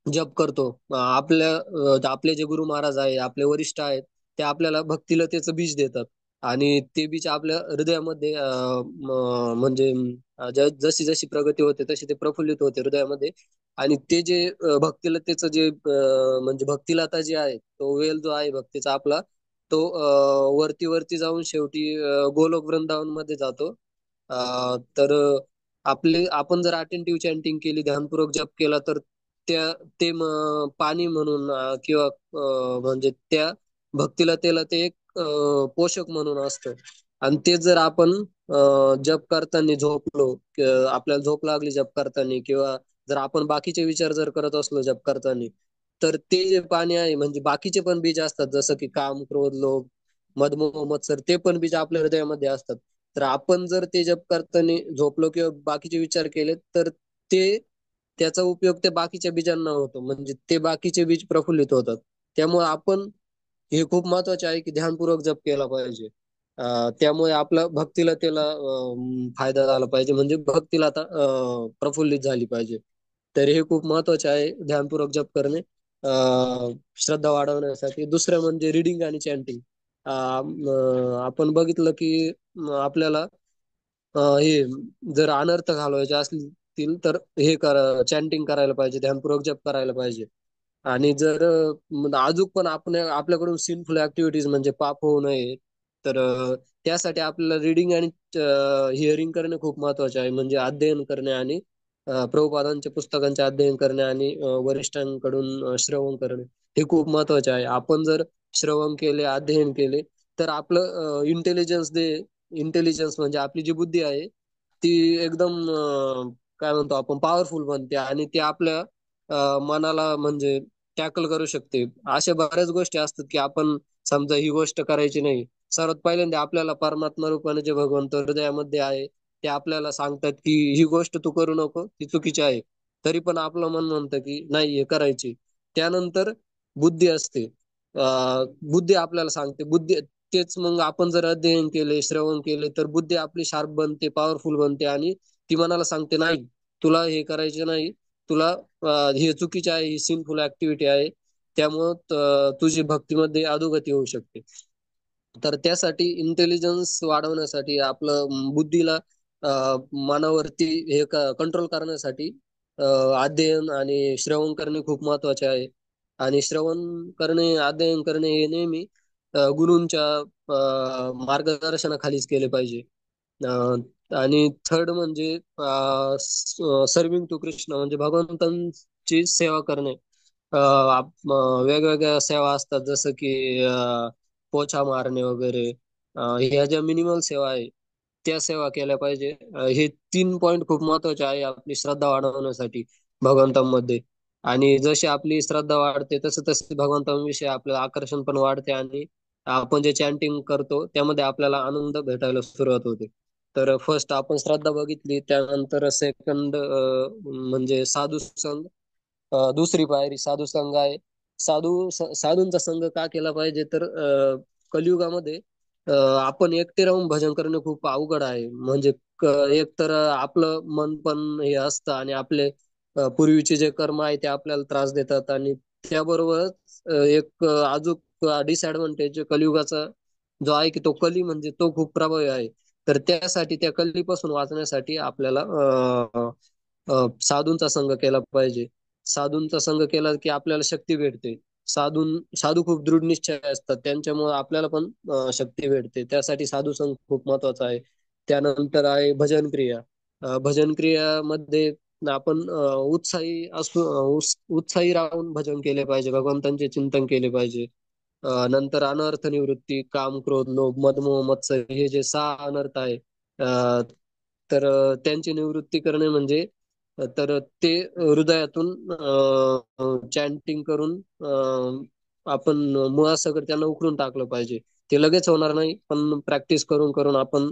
जप करतो, आपले जे गुरु महाराज आहे, आपले वरिष्ठ आहेत, ते आपल्याला भक्तिलतेचं बीज देतात. आणि ते बीज आपल्या हृदयामध्ये म्हणजे जशी जशी प्रगती होते तशी ते प्रफुल्लित होते हृदयामध्ये. आणि ते जे भक्तिलतेचं जे म्हणजे भक्तिलता जी आहे, तो वेल जो आहे भक्तीचा आपला, तो वरती वरती जाऊन शेवटी गोलोक वृंदावन मध्ये जातो. तर आपण जर अटेंटिव्ह चॅन्टिंग केली, ध्यानपूर्वक जप केला, तर त्या ते पाणी म्हणून किंवा म्हणजे त्या भक्तीला त्याला ते एक पोषक म्हणून असतं. आणि ते जर आपण जप करताना झोपलो, आपल्याला झोप लागली जप करताना, किंवा जर आपण बाकीचे विचार जर करत असलो जप करताना, तर ते जे पाणी आहे म्हणजे बाकीचे पण बीज असतात, जसं की काम, क्रोध, लोभ, मद, मोह, मत्सर, ते पण बीज आपल्या हृदयामध्ये असतात. तर आपण जर ते जप करताना झोपलो किंवा बाकीचे विचार केले, तर ते त्याचा उपयोग त्या बाकीच्या बीजांना होतो, म्हणजे ते बाकीचे बीज प्रफुल्लित होतात. त्यामुळे आपण हे खूप महत्वाचे आहे की ध्यानपूर्वक जप केला पाहिजे. त्यामुळे आपला भक्तीला त्याला फायदा झाला पाहिजे, म्हणजे भक्तीला आता प्रफुल्लित झाली पाहिजे. तर हे खूप महत्वाचे आहे ध्यानपूर्वक जप करणे श्रद्धा वाढवण्यासाठी. दुसरं म्हणजे रिडिंग आणि चॅन्टिंग. आपण बघितलं की आपल्याला हे जर अनर्थ घालवायचे असतील तर हे चॅन्टिंग करायला पाहिजे, ध्यानपूर्वक जप करायला पाहिजे. आणि जर अजून पण आपण आपल्याकडून सिनफुल ऍक्टिव्हिटीज म्हणजे पाप होऊ नये, तर त्यासाठी आपल्याला रिडिंग आणि हिअरिंग करणे खूप महत्वाचे आहे, म्हणजे अध्ययन करणे आणि प्रभुपादांच्या पुस्तकांचे अध्ययन करणे आणि वरिष्ठांकडून श्रवण करणे हे खूप महत्वाचे आहे. आपण जर श्रवण केले, अध्ययन केले, तर आपलं इंटेलिजन्स म्हणजे आपली जी बुद्धी आहे ती एकदम काय म्हणतो आपण पॉवरफुल बनते, आणि ती आपल्या मनाला म्हणजे टॅकल करू शकते. अशा बऱ्याच गोष्टी असतात की आपण समजा ही गोष्ट करायची नाही, सर्वात पहिल्यांदा आपल्याला परमात्मा रूपाने जे भगवंत हृदयामध्ये आहे ते आपल्याला सांगतात की ही गोष्ट तू करू नको, ती चुकीची आहे. तरी पण आपलं मन म्हणतं की नाही, हे करायची. त्यानंतर बुद्धी असते. बुद्धी आपल्याला सांगते. तेच मग आपण जर अध्ययन केले, श्रवण केले, तर बुद्धी आपली शार्प बनते, पॉवरफुल बनते, आणि ती मनाला सांगते नाही, तुला हे करायचे नाही, तुला हे चुकीचे आहे, ही सिनफुल ऍक्टिव्हिटी आहे, त्यामुळं तुझी भक्तीमध्ये अधोगती होऊ शकते. तर त्यासाठी इंटेलिजन्स वाढवण्यासाठी आपलं बुद्धीला मनावरती कंट्रोल करण्यासाठी अध्ययन आणि श्रवण करणे खूप महत्वाचे आहे. आणि श्रवण करणे, अध्ययन करणे हे नेहमी गुरूंच्या मार्गदर्शनाखालीच केले पाहिजे. आणि थर्ड म्हणजे सर्विंग टू कृष्ण म्हणजे भगवंतांची सेवा करणे. वेगवेगळ्या सेवा असतात जसं की पोछा मारणे वगैरे. ह्या ज्या मिनिमल सेवा आहे त्या सेवा केल्या पाहिजे. हे 3 पॉइंट खूप महत्वाचे आहे आपली श्रद्धा वाढवण्यासाठी भगवंतांमध्ये. आणि जशी आपली श्रद्धा वाढते तसं तसं भगवंतांविषयी आपलं आकर्षण पण वाढते आणि आपण जे चॅन्टिंग करतो त्यामध्ये आपल्याला आनंद भेटायला सुरुवात होते. तर फर्स्ट आपण श्रद्धा बघितली, त्यानंतर सेकंड म्हणजे साधू संघ. दुसरी पायरी साधू संघ आहे. साधूंचा संघ का केला पाहिजे तर कलियुगामध्ये आपण एकटे राहून भजन करणं खूप अवघड आहे. म्हणजे एक तर आपलं मन पण हे असतं आणि आपले पूर्वीचे जे कर्म आहे ते आपल्याला त्रास देतात आणि त्याबरोबरच एक अजून डिसएडव्हान्टेज कलियुगाचा जो आहे की तो कली म्हणजे तो खूप प्रभावी आहे. तर त्यासाठी त्या कलीपासून वाचण्यासाठी आपल्याला साधूंचा संघ केला पाहिजे. साधूंचा संघ केला की आपल्याला शक्ती भेटते. साधू खूप दृढ निश्चय असतात, त्यांच्यामुळे आपल्याला पण शक्ती भेटते. त्यासाठी साधू संघ खूप महत्वाचा आहे. त्यानंतर आहे भजन क्रिया. भजन क्रियामध्ये आपण उत्साही असू उत्साही राहून भजन केले पाहिजे, भगवंतांचे चिंतन केले पाहिजे. नंतर अनर्थ निवृत्ती, काम, क्रोध, लोभ, मद, मोह, मत्सर हे जे 6 अनर्थ आहे तर त्यांची निवृत्ती करणे म्हणजे तर ते हृदयातून चॅन्टिंग करून आपण मुळासकट त्यांना उखडून टाकलं पाहिजे. ते लगेच होणार नाही, पण प्रॅक्टिस करून करून आपण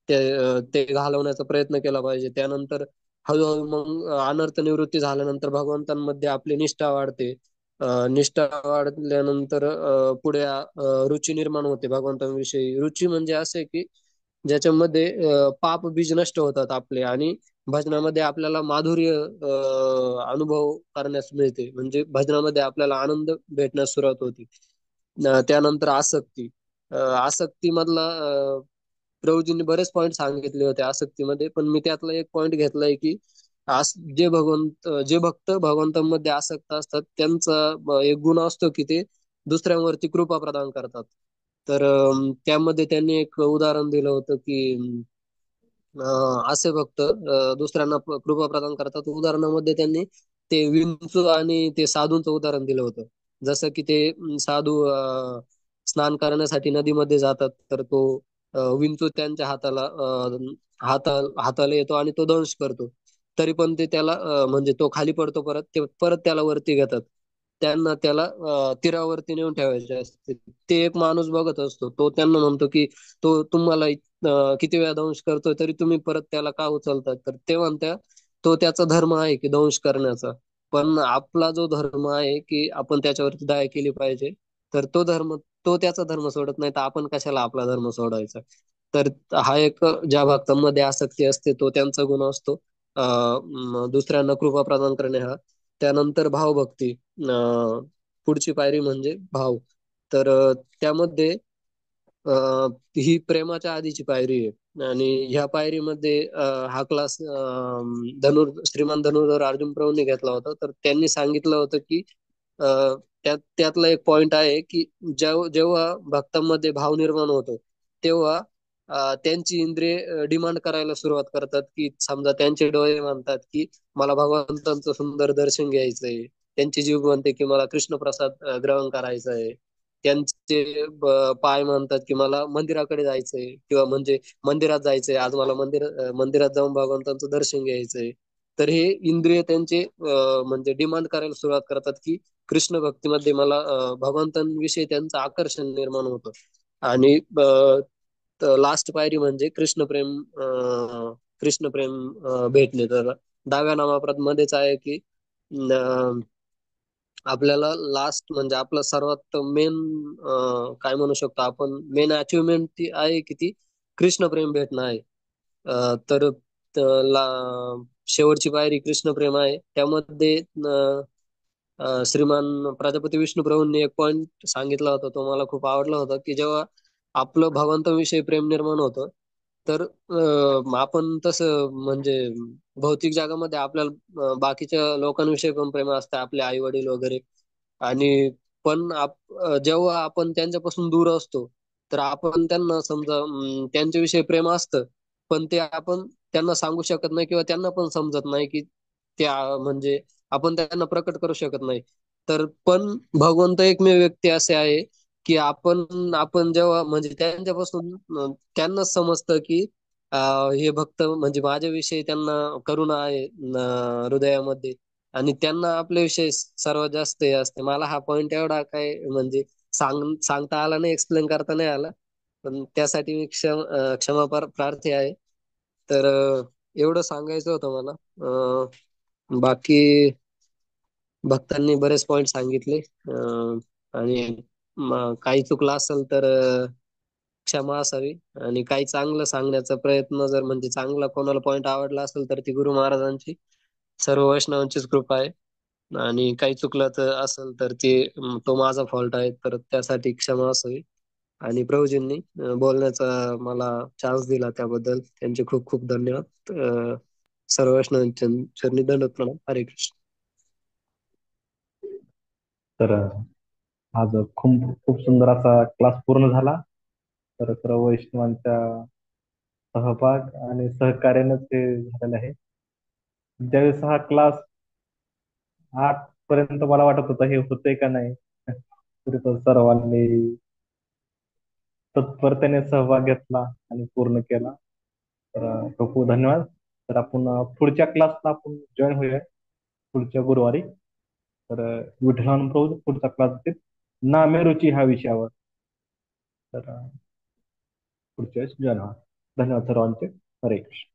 ते घालवण्याचा प्रयत्न केला पाहिजे. त्यानंतर हळूहळू मग अनर्थ निवृत्ती झाल्यानंतर भगवंतांमध्ये आपली निष्ठा वाढते. निष्ठा वाढल्यानंतर पुढे रुची निर्माण होते भगवंतांविषयी. रुची म्हणजे असे की ज्याच्यामध्ये पाप बीज नष्ट होतात आपले आणि भजनामध्ये आपल्याला माधुर्य अनुभव करण्यास मिळते. म्हणजे भजनामध्ये आपल्याला आनंद भेटण्यास सुरुवात होती. त्यानंतर आसक्ती. आसक्ती मधला प्रभूजींनी बरेच पॉइंट सांगितले होते आसक्तीमध्ये, पण मी त्यातला एक पॉइंट घेतलाय की जे भक्त भगवंतांमध्ये आसक्त असतात त्यांचा एक गुण असतो की ते दुसऱ्यांवरती कृपा प्रदान करतात. तर त्यामध्ये त्यांनी एक उदाहरण दिलं होतं की असे भक्त दुसऱ्यांना कृपा प्रदान करतात. उदाहरणामध्ये त्यांनी ते विंचू आणि ते साधूंचं उदाहरण दिलं होतं. जसं की ते साधू स्नान करण्यासाठी नदीमध्ये जातात तर तो विंचू त्यांच्या हाताला येतो आणि तो दंश करतो. तरी पण ते त्याला म्हणजे तो खाली पडतो, परत ते परत त्याला वरती घेतात. त्यांना त्याला तीरावरती नेऊन ठेवायचे असते. ते एक माणूस बघत असतो, तो त्यांना म्हणतो की तो तुम्हाला किती वेळा दंश करतोय तरी तुम्ही परत त्याला का उचलतात. तर ते म्हणतात तो त्याचा धर्म आहे की दंश करण्याचा. पण आपला जो धर्म आहे की आपण त्याच्यावरती दया केली पाहिजे. तर तो त्याचा धर्म सोडत नाही तर आपण कशाला आपला धर्म सोडायचा. तर हा एक ज्या भक्तांमध्ये आसक्ती असते तो त्यांचा गुण असतो. दुसऱ्यांना कृपा प्रदान करणे हा. त्यानंतर भावभक्ती. पुढची पायरी म्हणजे भाव. तर त्यामध्ये ही प्रेमाच्या आधीची पायरी आहे आणि ह्या पायरीमध्ये हा क्लास श्रीमान धनुर्धर अर्जुन प्रभूंनी घेतला होता. तर त्यांनी सांगितलं होतं की त्यातला एक पॉइंट आहे की जेव्हा भक्तांमध्ये भाव निर्माण होतो तेव्हा त्यांची इंद्रिय डिमांड करायला सुरुवात करतात. की समजा त्यांचे डोळे म्हणतात की मला भगवंतांचं सुंदर दर्शन घ्यायचंय. त्यांची जीभ म्हणते की मला कृष्ण प्रसाद ग्रहण करायचा आहे. त्यांचे पाय म्हणतात की मला मंदिराकडे जायचंय किंवा म्हणजे मंदिरात जायचंय, आज मला मंदिरात जाऊन भगवंतांचं दर्शन घ्यायचंय. तर हे इंद्रिय त्यांचे म्हणजे डिमांड करायला सुरुवात करतात की कृष्ण भक्तीमध्ये मला भगवंतांविषयी त्यांचं आकर्षण निर्माण होतं. आणि लास्ट पायरी म्हणजे कृष्ण प्रेम भेटणे. तर 10व्या नामाप्रत मध्येच आहे की आपल्याला लास्ट म्हणजे आपलं सर्वात मेन काय म्हणू शकतो आपण, मेन अचिव्हमेंट ती आहे की ती कृष्ण प्रेम भेटणं आहे. तर शेवटची पायरी कृष्ण प्रेम आहे. त्यामध्ये श्रीमान प्रजापती विष्णू प्रभूंनी एक पॉइंट सांगितला होता, तो मला खूप आवडला होता की जेव्हा आपलं भगवंताविषयी प्रेम निर्माण होतं तर आपण तसं म्हणजे भौतिक जगामध्ये आपल्याला बाकीच्या लोकांविषयी पण प्रेम असतं, आपले आई वडील वगैरे. आणि पण जेव्हा आपण त्यांच्यापासून दूर असतो तर आपण त्यांना समजा त्यांच्याविषयी प्रेम असतं, पण ते आपण त्यांना सांगू शकत नाही किंवा त्यांना पण समजत नाही की त्या म्हणजे आपण त्यांना प्रकट करू शकत नाही. तर पण भगवंत एकमेव व्यक्ती असे आहे की आपण जेव्हा म्हणजे त्यांच्यापासून त्यांनाच समजतं की हे भक्त म्हणजे माझ्याविषयी त्यांना करुणा आहे हृदयामध्ये, आणि त्यांना आपल्याविषयी सर्वात जास्त हे असते. मला हा पॉइंट एवढा काय म्हणजे सांगता आला नाही, एक्सप्लेन करता नाही आला, पण त्यासाठी मी क्षमा प्रार्थी आहे. तर एवढं सांगायचं होतं मला. बाकी भक्तांनी बरेच पॉइंट सांगितले. आणि काही चुकलं असेल तर क्षमा असावी. आणि काही चांगलं सांगण्याचा प्रयत्न जर म्हणजे चांगला कोणाला पॉइंट आवडला असेल तर ती गुरु महाराजांची, सर्व वैष्णवांचीच कृपा आहे. आणि काही चुकलं तर असेल तर तो माझा फॉल्ट आहे, तर त्यासाठी क्षमा असावी. आणि प्रभूजींनी बोलण्याचा मला चान्स दिला त्याबद्दल त्यांचे खूप खूप धन्यवाद. सर्व वैष्णवांच्या चरणी दंडवत प्रणाम. हरे कृष्ण. तर आज खूप खूप सुंदर असा क्लास पूर्ण झाला. तर सर्व वैष्णवांच्या सहभाग आणि सहकार्यानेच हे झालेलं आहे. ज्यावेळेस हा क्लास 8 पर्यंत मला वाटत होतं हे होतंय का नाही, तरी पण सर्वांनी तत्परतेने सहभाग घेतला आणि पूर्ण केला. तर खूप खूप धन्यवाद. तर आपण पुढच्या क्लासला आपण जॉईन होऊया पुढच्या गुरुवारी. तर विठ्ठलानुप्रभू पुढचा क्लास असेल नामे रुची ह्या विषयावर. तर पुढच्या वेळेस जॉईन व्हा. धन्यवाद सर्वांचे. हरे कृष्ण.